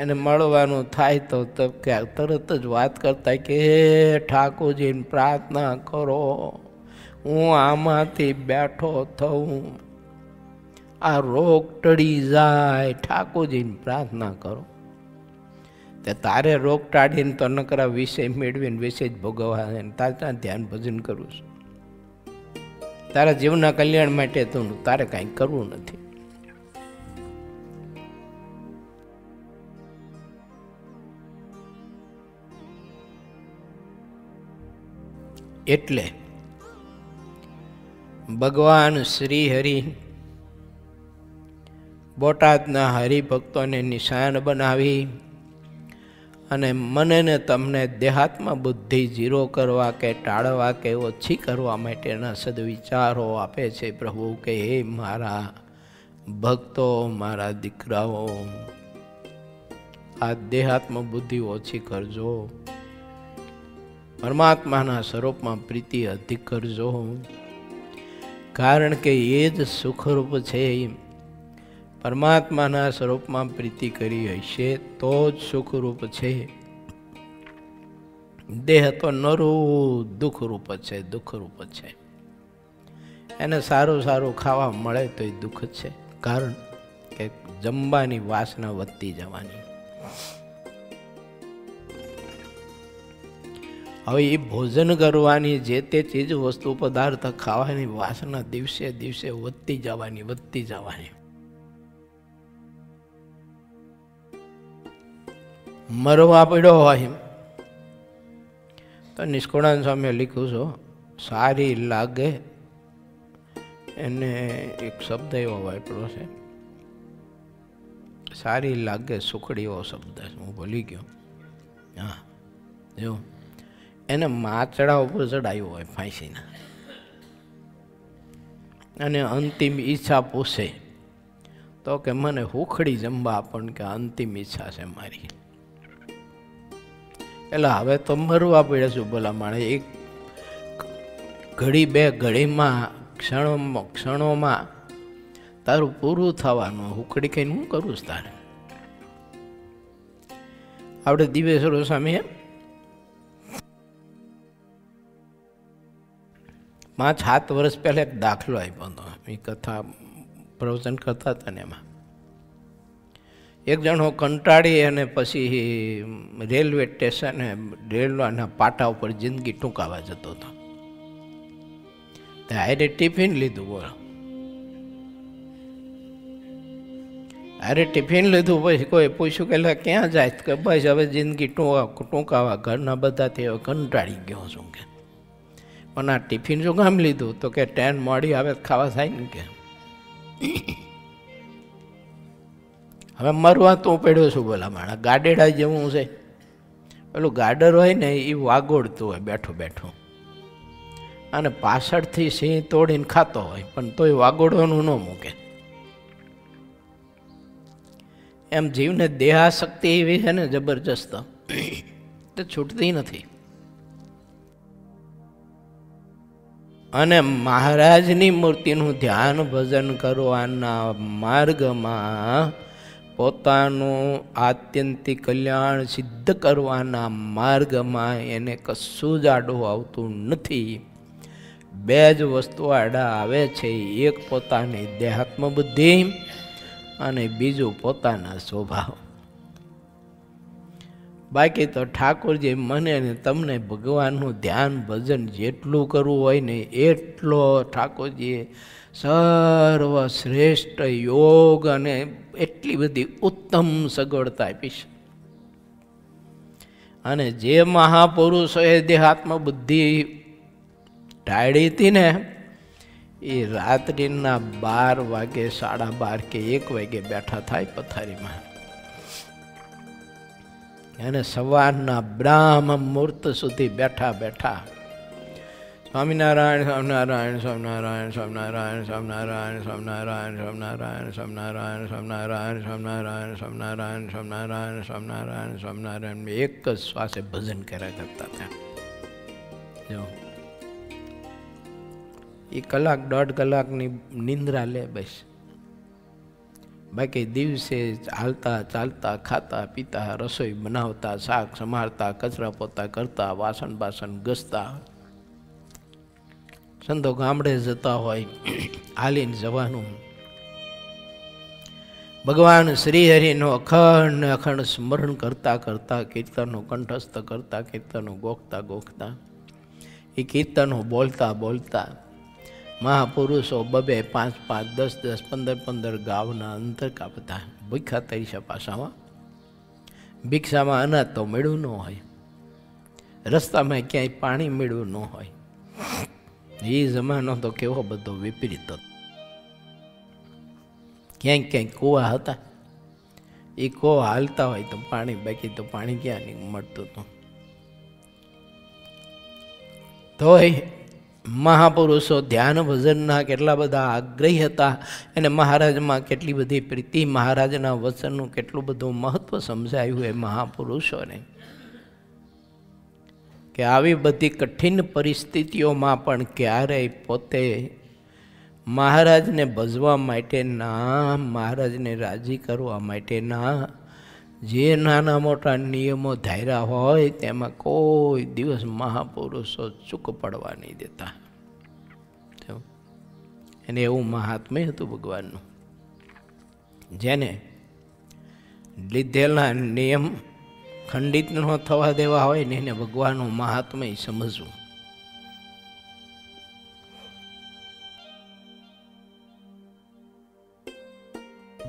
એને મળવાનું થાય તો તરત જ વાત કરતા કે ઠાકોરજીને પ્રાર્થના કરો, હું આમાંથી બેઠો થઉં, આ રોગ ટળી જાય, ઠાકોરજીને પ્રાર્થના કરો. તે તારે રોગ ટાળીને તો નકરા વિષય મેળવીને વિષય જ ભોગવવા, તારે ત્યાં ધ્યાન ભજન કરવું છે. તારા જીવના કલ્યાણ માટે તો તારે કાંઈ કરવું નથી. એટલે ભગવાન શ્રી હરિ બોટાદના હરિભક્તોને નિશાન બનાવી અને મને ને તમને દેહાત્મ બુદ્ધિ ઝીરો કરવા કે ટાળવા કે ઓછી કરવા માટેના સદવિચારો આપે છે પ્રભુ. કે હે મારા ભક્તો, મારા દીકરાઓ, આ દેહાત્મ બુદ્ધિ ઓછી કરજો, પરમાત્માના સ્વરૂપમાં પ્રીતિ અધિક કરજો, કારણ કે એ જ સુખરૂપ છે. પરમાત્માના સ્વરૂપમાં પ્રીતિ કરી હશે તો જ સુખરૂપ છે. દેહ તો નરું દુઃખરૂપ છે, દુઃખરૂપ છે. એને સારું સારું ખાવા મળે તો એ દુઃખ છે, કારણ કે જમવાની વાસના વધતી જવાની. હવે એ ભોજન કરવાની, જે તે ચીજ વસ્તુ પદાર્થ ખાવાની વાસના દિવસે દિવસે વધતી જવાની, વધતી જવાની. મરવા પડ્યો હોય તો નિષ્કુળાનંદ સ્વામીએ લખ્યું છે, સારી લાગે એને એક શબ્દ એવો વાપર્યો છે, સારી લાગે સુખડી એવો શબ્દ છે, હું ભૂલી ગયો. હા, જો એને માચડા ઉપર ચડાવ્યો હોય ફાંસીના, અને અંતિમ ઈચ્છા પૂછે તો કે મને હુખડી જમવા, પણ કે અંતિમ ઈચ્છા છે મારી. એટલે હવે તો મરવા પડે છું ભલા માણે. એક ઘડી બે ઘડીમાં ક્ષણોમાં તારું પૂરું થવાનું. હુખડી કહીને હું કરું છું તારે? આપણે દિવેશ્વર સ્વામી 5-7 વર્ષ પહેલા એક દાખલો આપ્યો હતો. એ કથા પ્રવચન કરતા હતા ને એમાં એક જણો કંટાળી અને પછી રેલવે સ્ટેશને રેલવેના પાટા ઉપર જિંદગી ટૂંકાવા જતો હતો. હારે ટિફિન લીધું, બોલો, હારે ટિફિન લીધું. પછી કોઈ પૂછ્યું કે ક્યાં જાય? કે બસ હવે જિંદગી ટૂંકાવા, ઘરના બધાથી હવે કંટાળી ગયો છું કે. પણ આ ટિફિન શું કામ લીધું? તો કે ટ્રેન મોડી આવે ખાવા થાય ને કે. હવે મરવા તો પડ્યો છું બોલા માણા. ગાડેડા જેવું છે, પેલું ગાડર હોય ને એ વાગોડતું હોય બેઠો બેઠો, અને પાછળથી સિંહ તોડીને ખાતો હોય, પણ તોય વાગોડવાનું ન મૂકે. એમ જીવને દેહાશક્તિ એવી છે ને જબરજસ્ત, તે છૂટતી નથી. અને મહારાજની મૂર્તિનું ધ્યાન ભજન કરવાના માર્ગમાં, પોતાનું આત્યંતિક કલ્યાણ સિદ્ધ કરવાના માર્ગમાં એને કશું જ આડું આવતું નથી. 2 જ વસ્તુ આડા આવે છે, એક પોતાની દેહાત્મ બુદ્ધિ અને બીજું પોતાના સ્વભાવ. બાકી તો ઠાકોરજી મને ને તમને ભગવાનનું ધ્યાન ભજન જેટલું કરવું હોય ને એટલો ઠાકોરજીએ સર્વશ્રેષ્ઠ યોગ અને એટલી બધી ઉત્તમ સગવડતા આપી છે. અને જે મહાપુરુષોએ દેહાત્મ બુદ્ધિ ટાળી હતી ને, એ રાત્રિના 12 વાગે 12:30 કે 1 વાગે બેઠા થાય પથારીમાં, અને સવારના બ્રાહ્મ મુહૂર્ત સુધી બેઠા બેઠા સ્વામિનારાયણ સ્વામિનારાયણ સ્વામિનારાયણ સ્વામિનારાયણ સ્વામિનારાયણ સ્વામિનારાયણ સ્વામિનારાયણ સ્વામિનારાયણ સ્વામિનારાયણ સ્વામિનારાયણ સ્વામિનારાયણ સ્વામિનારાયણ સ્વામિનારાયણ સ્વામિનારાયણ એક જ શ્વાસે ભજન કર્યા કરતા હતા. જો એ 1-1.5 કલાકની નિંદ્રા લે બસ, બાકી દિવસે હાલતા ચાલતા ખાતા પીતા રસોઈ બનાવતા શાક સમારતા કચરા પોતા કરતા વાસણ બાસણ ઘસતા. સંતો ગામડે જતા હોય હાલીને જવાનું, ભગવાન શ્રી હરિનો અખંડ અખંડ સ્મરણ કરતા કરતા કીર્તનો કંઠસ્થ કરતા કીર્તનો ગોખતા ગોખતા એ કીર્તનો બોલતા બોલતા મહાપુરુષો 2-2, 5-5, 10-10, 15-15 ગાવના અંતર કાપતા. ભૂખ્યા તરીસા પાસામાં ભિક્ષામાં અનાજ તો મેળવું ન હોય, રસ્તામાં ક્યાંય પાણી મેળવું ન હોય. એ જમાનો તો કેવો બધો વિપરીત હતો. ક્યાંય ક્યાંય કૂવા હતા, એ કૂવા હાલતા હોય તો પાણી, બાકી તો પાણી ક્યાં નહીં મળતું હતું. તોય મહાપુરુષો ધ્યાન ભજનના કેટલા બધા આગ્રહી હતા, અને મહારાજમાં કેટલી બધી પ્રીતિ, મહારાજના વચનનું કેટલું બધું મહત્વ સમજાયું એ મહાપુરુષોને, કે આવી બધી કઠિન પરિસ્થિતિઓમાં પણ ક્યારેય પોતે મહારાજને ભજવા માટેના, મહારાજને રાજી કરવા માટેના જે નાના મોટા નિયમો ધાર્યા હોય તેમાં કોઈ દિવસ મહાપુરુષો ચૂક પડવા નહીં દેતા. અને એવું મહાત્મ્ય હતું ભગવાનનું, જેને લીધેલા નિયમ ખંડિત ન થવા દેવા હોય ને એને ભગવાનનું મહાત્મ્ય સમજવું.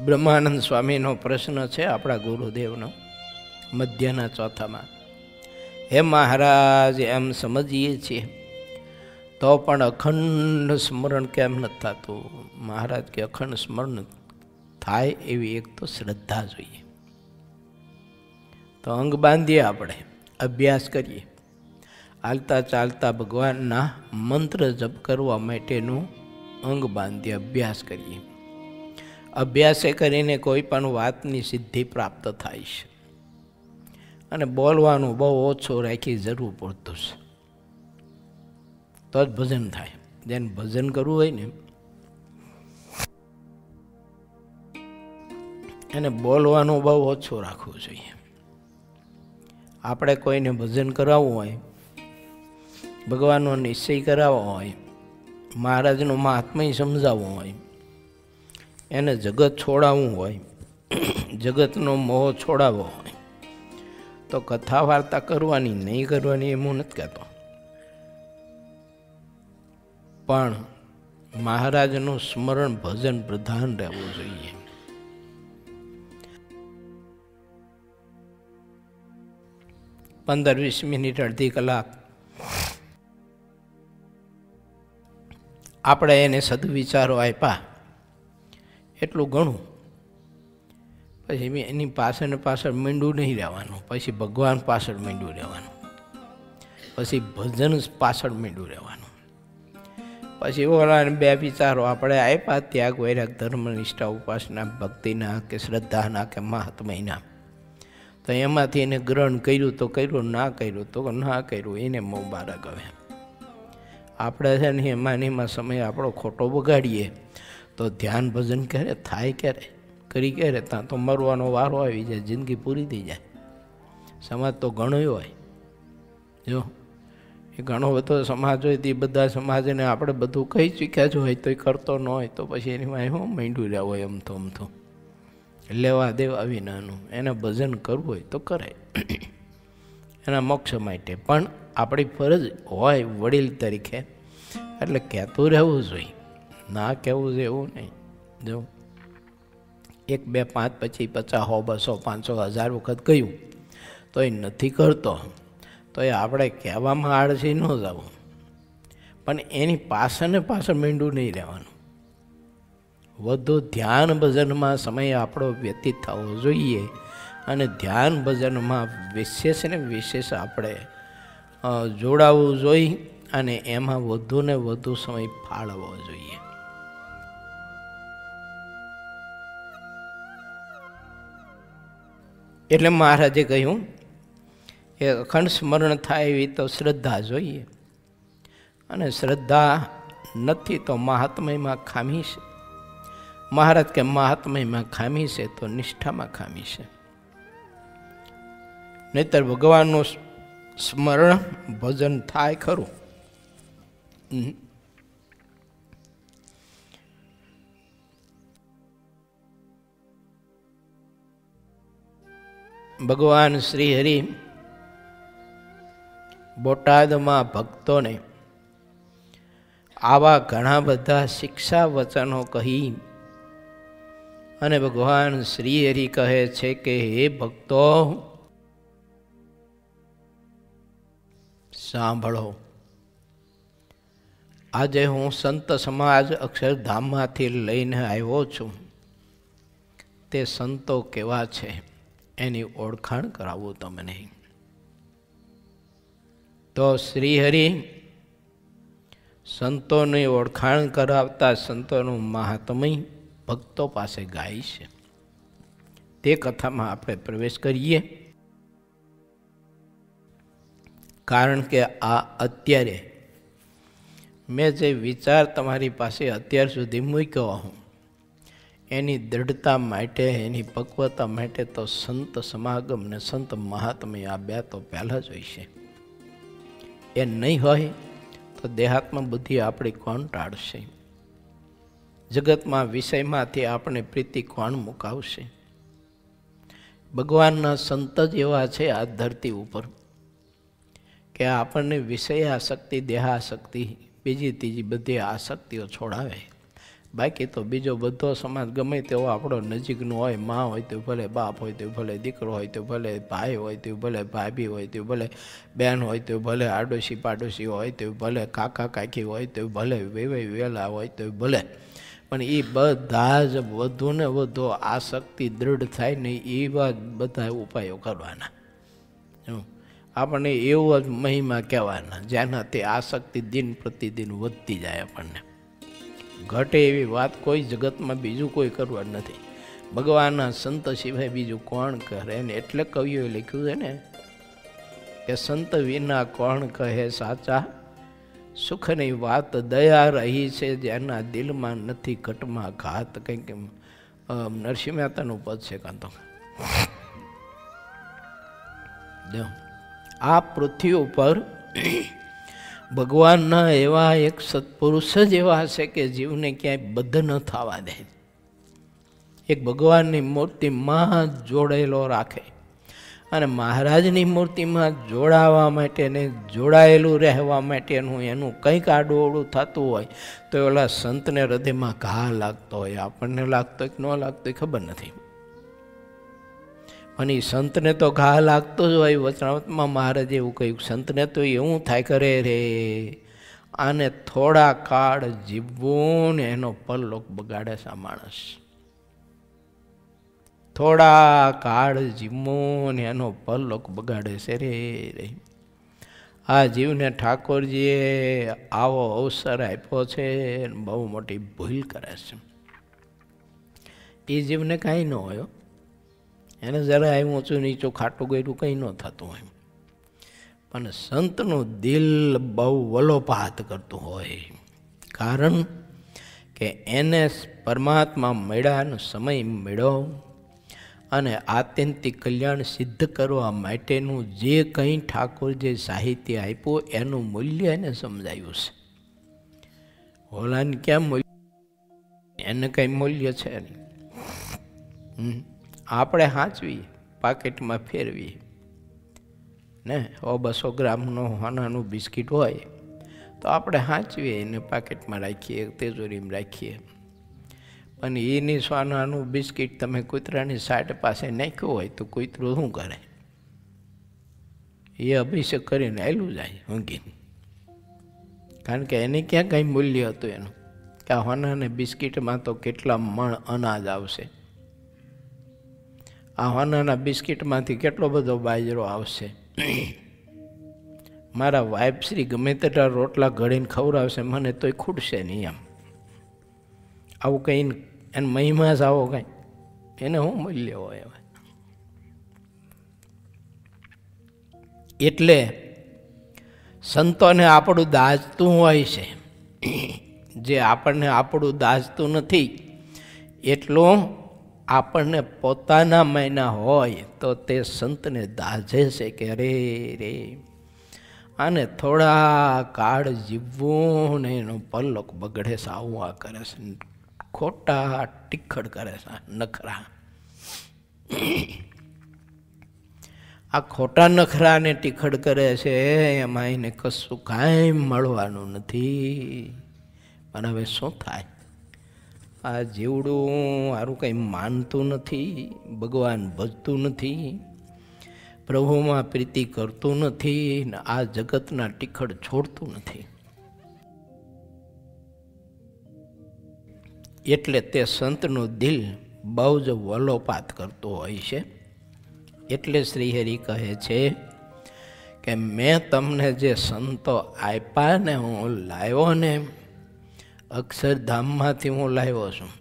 બ્રહ્માનંદ સ્વામીનો પ્રશ્ન છે આપણા ગુરુદેવનો મધ્યના ચોથામાં, હે મહારાજ એમ સમજીએ છીએ તો પણ અખંડ સ્મરણ કેમ નથી થતું? મહારાજ કે અખંડ સ્મરણ થાય એવી એક તો શ્રદ્ધા જોઈએ. તો અંગ બાંધીએ, આપણે અભ્યાસ કરીએ, હાલતા ચાલતા ભગવાનના મંત્ર જપ કરવા માટેનું અંગ બાંધીએ, અભ્યાસ કરીએ. અભ્યાસે કરીને કોઈ પણ વાતની સિદ્ધિ પ્રાપ્ત થાય છે, અને બોલવાનું બહુ ઓછું રાખી જરૂર પડતું છે તો જ ભજન થાય. જેને ભજન કરવું હોય ને એને બોલવાનું બહુ ઓછું રાખવું જોઈએ. આપણે કોઈને ભજન કરાવવું હોય, ભગવાનનો નિશ્ચય કરાવવો હોય, મહારાજનું મહાત્મ્ય સમજાવવું હોય, એને જગત છોડાવવું હોય, જગતનો મોહ છોડાવવો હોય, તો કથા વાર્તા કરવાની નહીં કરવાની એમ હું નથી કહેતો, પણ મહારાજનું સ્મરણ ભજન પ્રધાન રહેવું જોઈએ. પંદર 20 મિનિટ, અડધી કલાક આપણે એને સદવિચારો આપ્યા એટલું ઘણું. પછી એની પાછળ પાછળ મીંડું નહીં રહેવાનું, પછી ભગવાન પાછળ મીંડું રહેવાનું, પછી ભજન પાછળ મીંડું રહેવાનું. પછી ઓલાને 2 વિચારો આપણે આપ્યા, ત્યાગ વૈરાગ ધર્મ નિષ્ઠા ઉપાસના ભક્તિના કે શ્રદ્ધાના કે મહાત્મયના, તો એમાંથી એને ગ્રહણ કર્યું તો કર્યું, ના કર્યું તો ના કર્યું, એને મુબારક. હવે આપણે છે ને એમાં સમય આપણો ખોટો બગાડીએ તો ધ્યાન ભજન ક્યારે થાય, ક્યારે કરી ક્યારે? ત્યાં તો મરવાનો વારો આવી જાય, જિંદગી પૂરી થઈ જાય. સમાજ તો ઘણો હોય, જો એ ઘણો બધો સમાજ હોય તો એ બધા સમાજને આપણે બધું કહી ચૂક્યા જ હોય તો એ કરતો ન હોય તો પછી એની માં હું માંડ્યું રહ્યા હોય અમથું લેવા દેવા વિનાનું. એને ભજન કરવું હોય તો કરે, એના મોક્ષ માટે. પણ આપણી ફરજ હોય વડીલ તરીકે એટલે કહેતું રહેવું જોઈએ, ના કહેવું છે એવું નહીં. જો 1, 2, 5 પછી 50, 100, 200, 500, 1000 વખત કહ્યું તો એ નથી કરતો તો એ આપણે કહેવામાં આળસી ન જવું, પણ એની પાછળ મીંડું નહીં રહેવાનું. વધુ ધ્યાન ભજનમાં સમય આપણો વ્યતીત થવો જોઈએ અને ધ્યાન ભજનમાં વિશેષ ને વિશેષ આપણે જોડાવવું જોઈએ અને એમાં વધુ ને વધુ સમય ફાળવવો જોઈએ. એટલે મહારાજે કહ્યું એ અખંડ સ્મરણ થાય એવી તો શ્રદ્ધા જોઈએ, અને શ્રદ્ધા નથી તો મહાત્મ્યમાં ખામી છે. મહારાજ કે મહાત્મ્યમાં ખામી છે તો નિષ્ઠામાં ખામી છે. નહીતર ભગવાનનું સ્મરણ ભજન થાય ખરું. ભગવાન શ્રી હરિ બોટાદમાં ભક્તોને આવા ઘણા બધા શિક્ષા વચનો કહી અને ભગવાન શ્રી હરિ કહે છે કે હે ભક્તો સાંભળો, આજે હું સંત સમાજ અક્ષરધામમાંથી લઈને આવ્યો છું. તે સંતો કેવા છે એની ઓળખાણ કરાવું તમને. તો શ્રીહરિ સંતોની ઓળખાણ કરાવતા સંતોનું મહાત્મય ભક્તો પાસે ગાય છે. તે કથામાં આપણે પ્રવેશ કરીએ. કારણ કે આ અત્યારે મેં જે વિચાર તમારી પાસે અત્યાર સુધી મૂક્યો હું એની દ્રઢતા માટે, એની પક્વતા માટે તો સંત સમાગમ ને સંત મહાત્મ્ય આ બે તો પહેલાં જ હોય છે. એ નહીં હોય તો દેહાત્મ બુદ્ધિ આપણી કોણ ટાળશે? જગતમાં વિષયમાંથી આપણે પ્રીતિ કોણ મુકાવશે? ભગવાનના સંત જ એવા છે આ ધરતી ઉપર કે આપણને વિષય આસક્તિ, દેહાશક્તિ, બીજી ત્રીજી બધી આસક્તિઓ છોડાવે. બાકી તો બીજો બધો સમાજ ગમે તેવો આપણો નજીકનો હોય, મા હોય તો ભલે, બાપ હોય તો ભલે, દીકરો હોય તો ભલે, ભાઈ હોય તો ભલે, ભાભી હોય તો ભલે, બહેન હોય તો ભલે, આડોશી પાડોશી હોય તો ભલે, કાકા કાકી હોય તો ભલે, વેવાઈ વેલા હોય તો ભલે, પણ એ બધા જ વધુ ને વધુ આસક્તિ દ્રઢ થાય ને એવા બધા ઉપાયો કરવાના. આપણને એવો જ મહિમા કહેવાના જેનાથી આસક્તિ દિન પ્રતિદિન વધતી જાય. આપણને ઘટે એવી વાત કોઈ જગતમાં બીજું કોઈ કરવા નથી. ભગવાનના સંત સિવાય બીજું કોણ કરે ને? એટલે કવિઓએ લખ્યું છે ને કે સંત વિના કોણ કહે સાચા, સુખની વાત દયા રહી છે જેના દિલમાં નથી ઘટમાં ઘાત. કંઈક નરસિંહ મહેતાનું પદ છે કાં તો. આ પૃથ્વી ઉપર ભગવાનના એવા એક સત્પુરુષ જ એવા છે કે જીવને ક્યાંય બદ્ધ ન થવા દે. એક ભગવાનની મૂર્તિમાં જોડેલો રાખે અને મહારાજની મૂર્તિમાં જોડાવા માટે ને જોડાયેલું રહેવા માટેનું એનું કંઈક આડું થતું હોય તો ઓલા સંતને હૃદયમાં ઘા લાગતો હોય. આપણને લાગતો હોય કે ન લાગતો હોય ખબર નથી, પણ એ સંતને તો ઘા લાગતો જ હોય. વચનામૃતમાં મહારાજે એવું કહ્યું, સંતને તો એવું થાય કરે રે આને થોડા કાળ જીવવું ને એનો પરલોક બગાડે છે આ માણસ. થોડા કાળ જીવવું ને એનો પરલોક બગાડે છે રે. આ જીવને ઠાકોરજીએ આવો અવસર આપ્યો છે, બહુ મોટી ભૂલ કરે છે. એ જીવને કાંઈ ન હોય, એને જરા ઊંચું નીચું ખાટું ગયેલું કંઈ ન થતું હોય, પણ સંતનું દિલ બહુ વલોપાત કરતું હોય. કારણ કે એને પરમાત્મા મળ્યાનો સમય મળ્યો અને આત્યંતિક કલ્યાણ સિદ્ધ કરવા માટેનું જે કંઈ ઠાકોર જે સાહિત્ય આપ્યું એનું મૂલ્ય એને સમજાયું છે. ઓલાને ક્યાં મૂલ્ય? એને કંઈ મૂલ્ય છે નહીં. આપણે સાચવી પાકેટમાં ફેરવી ને 200 ગ્રામનું હોનાનું બિસ્કીટ હોય તો આપણે સાચવીએ એને પાકેટમાં રાખીએ, તેજોરીમાં રાખીએ. પણ એની સોનાનું બિસ્કીટ તમે કૂતરાની સાઈડ પાસે નાખ્યું હોય તો કૂતરું શું કરે? એ અભિષેક કરીને આવેલું જાય ઊંઘીને. કારણ કે એને ક્યાં કંઈ મૂલ્ય હતું એનું કે આ હોનાને બિસ્કિટમાં તો કેટલા મણ અનાજ આવશે, આ હોનાના બિસ્કિટમાંથી કેટલો બધો બાજરો આવશે, મારા વાઇફશ્રી ગમે તેટલા રોટલા ઘડીને ખવડાવશે મને તોય ખૂટશે નહીં. એમ આવું કંઈ એને મહિમા જ આવો કંઈ એને શું મૂલ્ય હોય? હવે એટલે સંતોને આપણું દાજતું હોય છે, જે આપણને આપણું દાજતું નથી એટલું આપણને પોતાના મહિના હોય તો તે સંતને દાજે છે કે અરે રે આને થોડા કાળ જીવવું ને એનો પલ્લક બગડે છે, આવું આ કરે છે, ખોટા ટીખડ કરે છે, નખરા. આ ખોટા નખરા ને ટીખડ કરે છે એમાં એને કશું કાંઈ મળવાનું નથી. પણ હવે શું થાય? આ જીવડું સારું કંઈ માનતું નથી, ભગવાન ભજતું નથી, પ્રભુમાં પ્રીતિ કરતું નથી, ને આ જગતના ટીખડ છોડતું નથી. એટલે તે સંતનું દિલ બહુ જ વલોપાત કરતું હોય છે. એટલે શ્રીહરિ કહે છે કે મેં તમને જે સંતો આપ્યા ને હું લાવ્યો ને અક્ષરધામમાંથી હું લાવ્યો છું.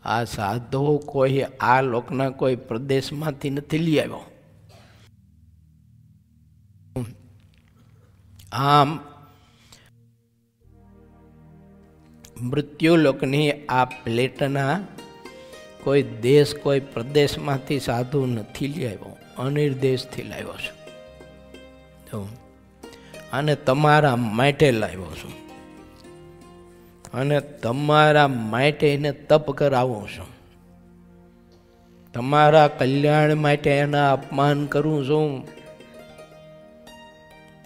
આ સાધુ કોઈ આ લોકના કોઈ પ્રદેશમાંથી નથી લઈ આવ્યો. આમ મૃત્યુલોકની આ પ્લેટના કોઈ દેશ કોઈ પ્રદેશમાંથી સાધુ નથી લઈ આવ્યો, અનિર્દેશથી લાવ્યો છું અને તમારા માટે લાવ્યો છું અને તમારા માટે એને તપ કરાવું છું, તમારા કલ્યાણ માટે એના અપમાન કરું છું,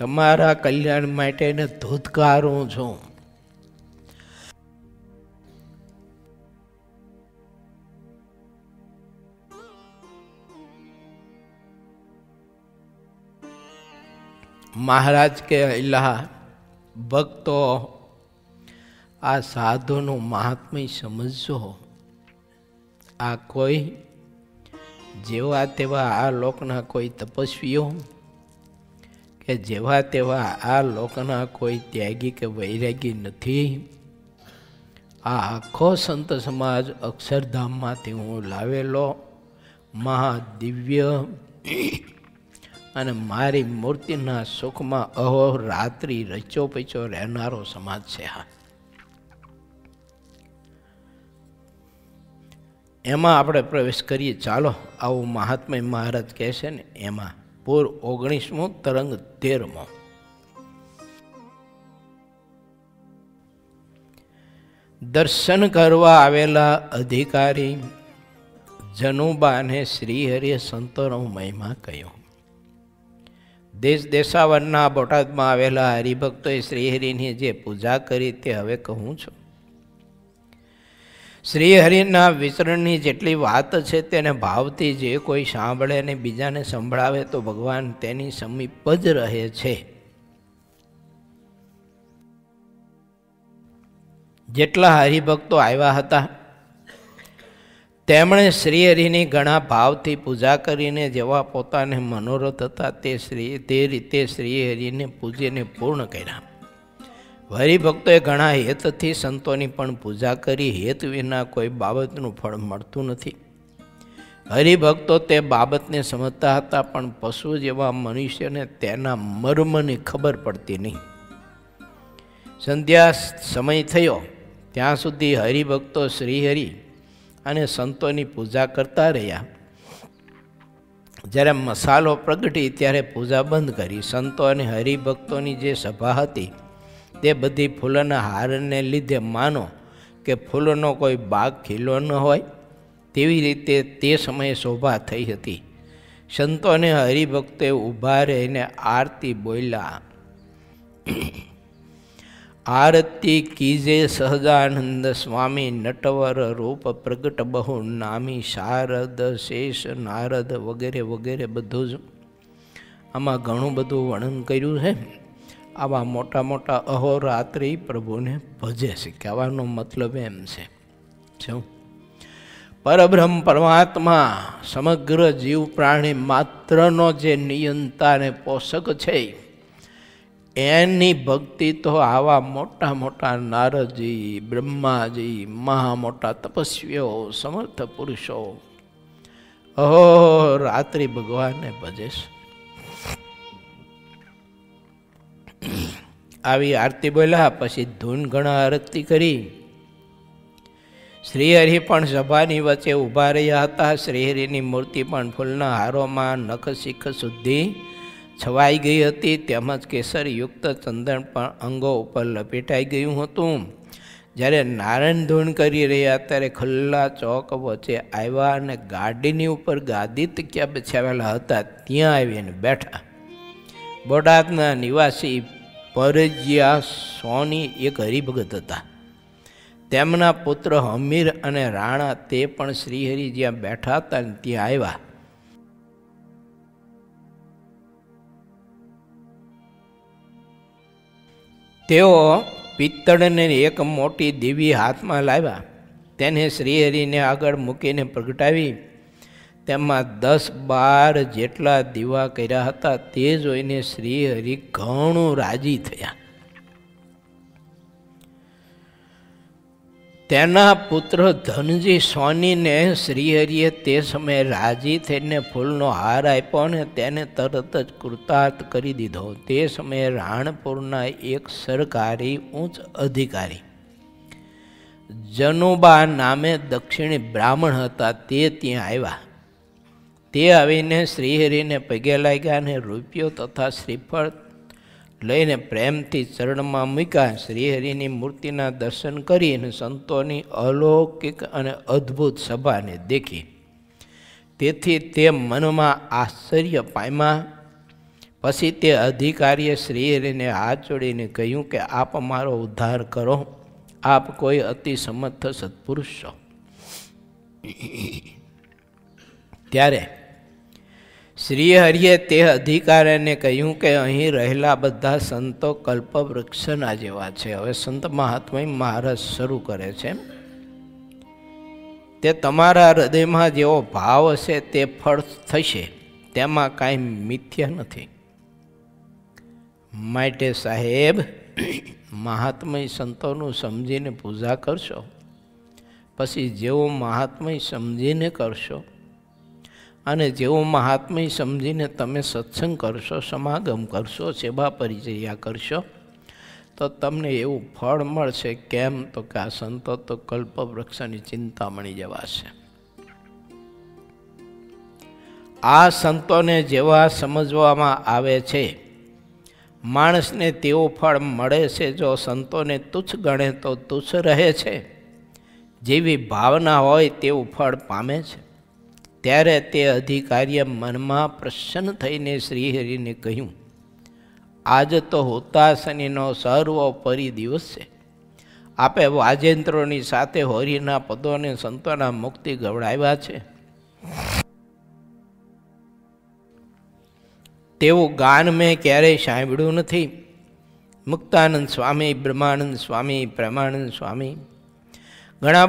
તમારા કલ્યાણ માટે એને ધૂતકારું છું. મહારાજ કે અલ્લાહ ભક્તો આ સાધુનું મહાત્મ્ય સમજજો. આ કોઈ જેવા તેવા આ લોકના કોઈ તપસ્વીઓ કે જેવા તેવા આ લોકના કોઈ ત્યાગી કે વૈરાગી નથી. આ આખો સંત સમાજ અક્ષરધામમાંથી હું લાવેલો મહાદિવ્ય અને મારી મૂર્તિના સુખમાં અહોરાત્રિ રચો પચો રહેનારો સમાજ છે. હા, એમાં આપણે પ્રવેશ કરીએ. ચાલો, આવું મહાત્મા મહારાજ કહે છે ને એમાં પૂર 19મો તરંગ 13મો. દર્શન કરવા આવેલા અધિકારી જનુબાને શ્રીહરિએ સંતોનો મહિમા કહ્યો. દેશ દેશાવરના બોટાદમાં આવેલા હરિભક્તોએ શ્રીહરિની જે પૂજા કરી તે હવે કહું છું. શ્રીહરિના વિચરણની જેટલી વાત છે તેને ભાવથી જે કોઈ સાંભળે ને બીજાને સંભળાવે તો ભગવાન તેની સમીપ જ રહે છે. જેટલા હરિભક્તો આવ્યા હતા તેમણે શ્રીહરિની ઘણા ભાવથી પૂજા કરીને જેવા પોતાને મનોરથ હતા તે રીતે શ્રીહરિને પૂજીને પૂર્ણ કર્યા. હરિભક્તોએ ઘણા હેતથી સંતોની પણ પૂજા કરી. હેત વિના કોઈ બાબતનું ફળ મળતું નથી. હરિભક્તો તે બાબતને સમજતા હતા, પણ પશુ જેવા મનુષ્યને તેના મર્મની ખબર પડતી નહીં. સંધ્યા સમય થયો ત્યાં સુધી હરિભક્તો શ્રીહરિ અને સંતોની પૂજા કરતા રહ્યા. જ્યારે મસાલો પ્રગટી ત્યારે પૂજા બંધ કરી. સંતો અને હરિભક્તોની જે સભા હતી તે બધી ફૂલોના હારને લીધે માનો કે ફૂલોનો કોઈ બાગ ખીલો ન હોય તેવી રીતે તે સમયે શોભા થઈ હતી. સંતો અને હરિભક્તોએ ઊભા રહીને આરતી બોલ્યા. આરતી કીજે સહજાનંદ સ્વામી નટવર રૂપ પ્રગટ બહુ નામી શારદ શેષ નારદ વગેરે વગેરે બધું જ આમાં ઘણું બધું વર્ણન કર્યું છે. આવા મોટા મોટા અહોરાત્રિ પ્રભુને ભજે છે. કહેવાનો મતલબ એમ છે શું પરબ્રહ્મ પરમાત્મા સમગ્ર જીવ પ્રાણી માત્રનો જે નિયંતા અને પોષક છે, એની ભક્તિ તો આવા મોટા મોટા નારદજી, બ્રહ્માજી, મહા મોટા તપસ્વીઓ, સમર્થ પુરુષો અહોરાત્રિ ભગવાનને ભજે છે. આવી આરતી બોલ્યા પછી ધૂન ગણા આરતી કરી. શ્રીહરિ પણ સભાની વચ્ચે ઊભા રહ્યા હતા. શ્રીહરિની મૂર્તિ પણ ફૂલના હારોમાં નખ શીખ સુધી છવાઈ ગઈ હતી, તેમજ કેસરયુક્ત ચંદન પણ અંગો ઉપર લપેટાઈ ગયું હતું. જ્યારે નારાયણ ધૂન કરી રહ્યા ત્યારે ખુલ્લા ચોક વચ્ચે આવ્યા અને ગાડીની ઉપર ગાદી તકિયા બિછાવેલા હતા ત્યાં આવીને બેઠા. બોટાદના નિવાસી પરજિયા સોની એક હરિભગત હતા. તેમના પુત્ર હમીર અને રાણા તે પણ શ્રીહરિ જ્યાં બેઠા હતા ત્યાં આવ્યા. તેઓ પિત્તળને એક મોટી દીવી હાથમાં લાવ્યા. તેને શ્રીહરિને આગળ મૂકીને પ્રગટાવી. તેમાં 10-12 જેટલા દીવા કર્યા હતા. તે જોઈને શ્રીહરિ ઘણું રાજી થયા. તેના પુત્ર ધનજી સોનીને શ્રીહરિએ તે સમયે રાજી થઈને ફૂલનો હાર આપ્યો અને તેને તરત જ કૃતાર્થ કરી દીધો. તે સમયે રાણપુરના એક સરકારી ઉચ્ચ અધિકારી જનુબા નામે દક્ષિણી બ્રાહ્મણ હતા, તે ત્યાં આવ્યા. તે આવીને શ્રીહરિને પગે લાગ્યા અને રૂપિયો તથા શ્રીફળ લઈને પ્રેમથી ચરણમાં મૂક્યા. શ્રીહરિની મૂર્તિના દર્શન કરી અને સંતોની અલૌકિક અને અદ્ભુત સભાને દેખી. તેથી તે મનમાં આશ્ચર્ય પામ્યા. પછી તે અધિકારીએ શ્રીહરિને હાથ જોડીને કહ્યું કે આપ મારો ઉદ્ધાર કરો. આપ કોઈ અતિ સમર્થ સત્પુરુષ છો. ત્યારે શ્રીહરિએ તે અધિકારીને કહ્યું કે અહીં રહેલા બધા સંતો કલ્પવૃક્ષના જેવા છે. હવે સંત મહાત્મા મહારાજ શરૂ કરે છે. તે તમારા હૃદયમાં જેવો ભાવ હશે તે ફળ થશે, તેમાં કાંઈ મિથ્યા નથી. માટે સાહેબ મહાત્મય સંતોનું સમજીને પૂજા કરશો. પછી જેવું મહાત્મય સમજીને કરશો અને જેવું મહાત્મય સમજીને તમે સત્સંગ કરશો, સમાગમ કરશો, સેવા પરિચર્યા કરશો તો તમને એવું ફળ મળશે. કેમ તો કે આ સંતો તો કલ્પવૃક્ષની ચિંતામણી જેવા છે. આ સંતોને જેવા સમજવામાં આવે છે, માણસને તેવું ફળ મળે છે. જો સંતોને તુચ્છ ગણે તો તુચ્છ રહે છે. જેવી ભાવના હોય તેવું ફળ પામે છે. ત્યારે તે અધિકારીએ મનમાં પ્રસન્ન થઈને શ્રીહરિને કહ્યું, આજ તો હુતાશનીનો સર્વોપરી દિવસ છે. આપે વાજેન્દ્રોની સાથે હોરીના પદોને સંતોના મુક્તિ ગવડાવ્યા છે. તેવું ગાન મેં ક્યારેય સાંભળ્યું નથી. મુક્તાનંદ સ્વામી, બ્રહ્માનંદ સ્વામી, પ્રેમાનંદ સ્વામી ઘણા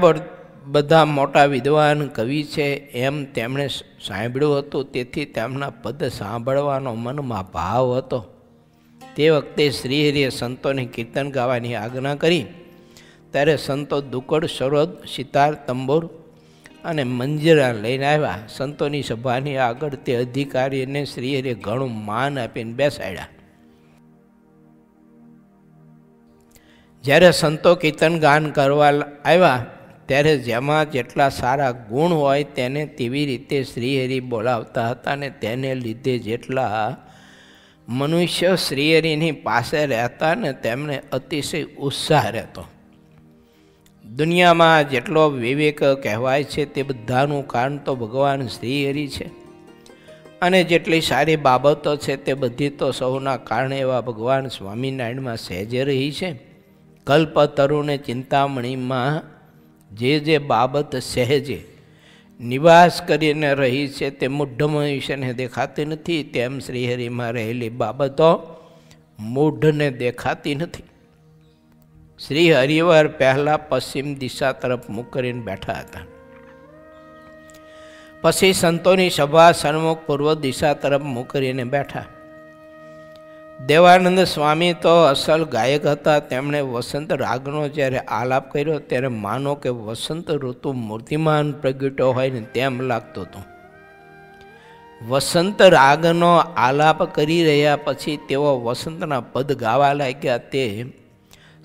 બધા મોટા વિદ્વાન કવિ છે એમ તેમણે સાંભળ્યું હતું. તેથી તેમના પદ સાંભળવાનો મનમાં ભાવ હતો. તે વખતે શ્રીહરિએ સંતોને કીર્તન ગાવાની આજ્ઞા કરી. ત્યારે સંતો દુકડ, સરોદ, સિતાર, તંબોર અને મંજીરા લઈને આવ્યા. સંતોની સભાની આગળ તે અધિકારીને શ્રીહરિએ ઘણું માન આપીને બેસાડ્યા. જ્યારે સંતો કીર્તન ગાન કરવા આવ્યા ત્યારે જેમાં જેટલા સારા ગુણ હોય તેને તેવી રીતે શ્રીહરિ બોલાવતા હતા અને તેને લીધે જેટલા મનુષ્ય શ્રીહરિની પાસે રહેતા ને તેમને અતિશય ઉત્સાહ રહેતો. દુનિયામાં જેટલો વિવેક કહેવાય છે તે બધાનું કારણ તો ભગવાન શ્રીહરિ છે. અને જેટલી સારી બાબતો છે તે બધી તો સૌના કારણે એવા ભગવાન સ્વામિનારાયણમાં સહેજે રહી છે. કલ્પતરુને ચિંતામણીમાં જે બાબત સહેજે નિવાસ કરીને રહી છે તે મુઢ મનુષ્યને દેખાતી નથી, તેમ શ્રીહરિમાં રહેલી બાબતો મૂઢને દેખાતી નથી. શ્રી હરિવાર પહેલા પશ્ચિમ દિશા તરફ મુખ કરીને બેઠા હતા. પછી સંતોની સભા સન્મુખ પૂર્વ દિશા તરફ મુખ કરીને બેઠા. દેવાનંદ સ્વામી તો અસલ ગાયક હતા. તેમણે વસંત રાગનો જ્યારે આલાપ કર્યો ત્યારે માનો કે વસંત ઋતુ મૂર્તિમાન પ્રગટ્યો હોય ને તેમ લાગતું હતું. વસંત રાગનો આલાપ કરી રહ્યા પછી તેઓ વસંતના પદ ગાવા લાગ્યા. તે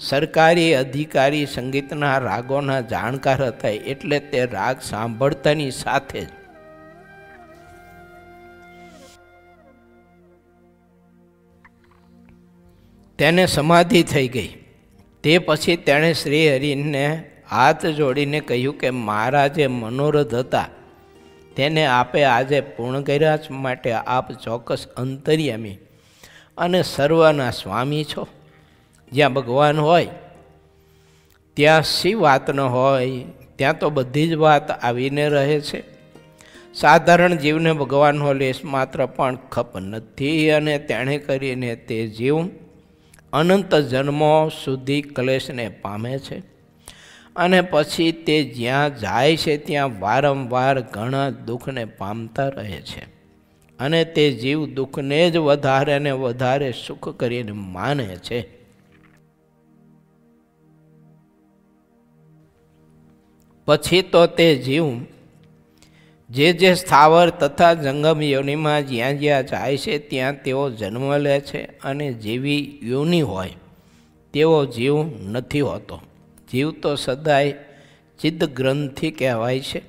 સરકારી અધિકારી સંગીતના રાગોના જાણકાર હતા, એટલે તે રાગ સાંભળતાની સાથે જ તેને સમાધિ થઈ ગઈ. તે પછી તેણે શ્રી હરિને હાથ જોડીને કહ્યું કે મારા જે મનોરથ હતા તેને આપે આજે પૂર્ણ કર્યા જ, માટે આપ ચોક્કસ અંતર્યામી અને સર્વના સ્વામી છો. જ્યાં ભગવાન હોય ત્યાં શી વાત ન હોય, ત્યાં તો બધી જ વાત આવીને રહે છે. સાધારણ જીવને ભગવાનનો લેશ માત્ર પણ ખપ નથી, અને તેણે કરીને તે જીવ અનંત જન્મો સુધી ક્લેશને પામે છે, અને પછી તે જ્યાં જાય છે ત્યાં વારંવાર ઘણા દુઃખને પામતા રહે છે, અને તે જીવ દુઃખને જ વધારે ને વધારે સુખ કરીને માને છે. પછી તો તે જીવ જે સ્થાવર તથા જંગમ યોનિમાં જ્યાં જ્યાં જાય છે ત્યાં તેઓ જન્મ લે છે, અને જેવી યોનિ હોય તેવો જીવ નથી હોતો. જીવ તો સદાય ચિત્ત ગ્રંથિ કહેવાય છે.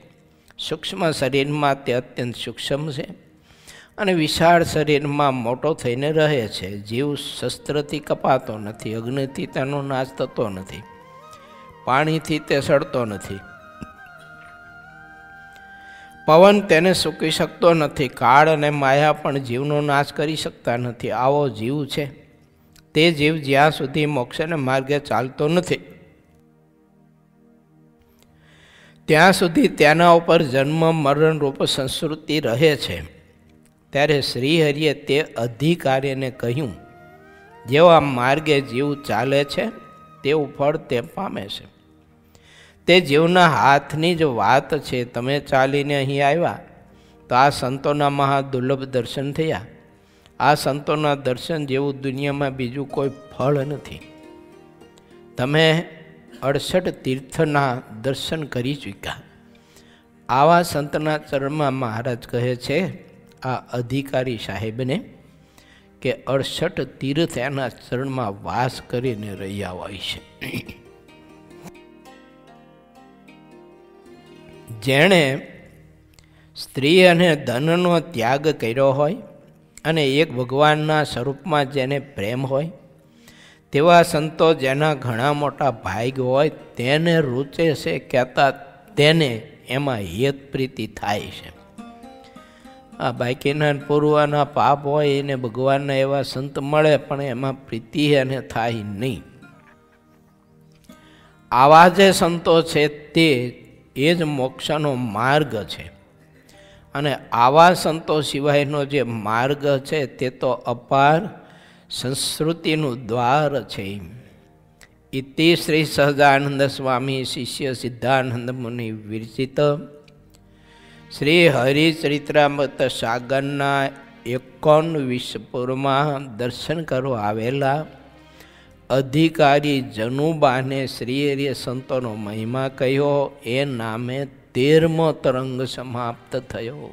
સૂક્ષ્મ શરીરમાં તે અત્યંત સૂક્ષ્મ છે, અને વિશાળ શરીરમાં મોટો થઈને રહે છે. જીવ શસ્ત્રથી કપાતો નથી, અગ્નિથી તેનો નાશ થતો નથી, પાણીથી તે સડતો નથી, પવન તેને સૂકી શકતો નથી, કાળ અને માયા પણ જીવનો નાશ કરી શકતા નથી. આવો જીવ છે. તે જીવ જ્યાં સુધી મોક્ષના માર્ગે ચાલતો નથી ત્યાં સુધી તેના ઉપર જન્મ મરણ રૂપ સંસ્કૃતિ રહે છે. ત્યારે શ્રીહરિએ તે અધિકારીને કહ્યું, જેવા માર્ગે જીવ ચાલે છે તેવું ફળ તે પામે છે. તે જીવના હાથની જ વાત છે. તમે ચાલીને અહીં આવ્યા તો આ સંતોના મહાદુર્લભ દર્શન થયા. આ સંતોના દર્શન જેવું દુનિયામાં બીજું કોઈ ફળ નથી. તમે 68 તીર્થના દર્શન કરી ચૂક્યા. આવા સંતના ચરણમાં મહારાજ કહે છે આ અધિકારી સાહેબને કે 68 તીર્થ એના ચરણમાં વાસ કરીને રહ્યા હોય છે. જેણે સ્ત્રી અને ધનનો ત્યાગ કર્યો હોય અને એક ભગવાનના સ્વરૂપમાં જેને પ્રેમ હોય તેવા સંતો જેના ઘણા મોટા ભાગ હોય તેને રૂચે છે કહેતા તેને એમાં હેત પ્રીતિ થાય છે. આ બાકીના પૂર્વના પાપ હોય એને ભગવાનના એવા સંત મળે પણ એમાં પ્રીતિ એને થાય નહીં. આવા જે સંતો છે તે એ જ મોક્ષનો માર્ગ છે, અને આવા સંતો સિવાયનો જે માર્ગ છે તે તો અપાર સંસ્કૃતિનું દ્વાર છે. ઇતિ શ્રી સહજાનંદ સ્વામી શિષ્ય સિદ્ધાનંદ મુનિ વિરચિત શ્રી હરિચરિત્રામૃત સાગરના 51 પૂરમાં દર્શન કરવા આવેલા અધિકારી જનુબાને શ્રી હરિએ સંતોનો મહિમા કહ્યો. એ નામે 13મો તરંગ સમાપ્ત થયો.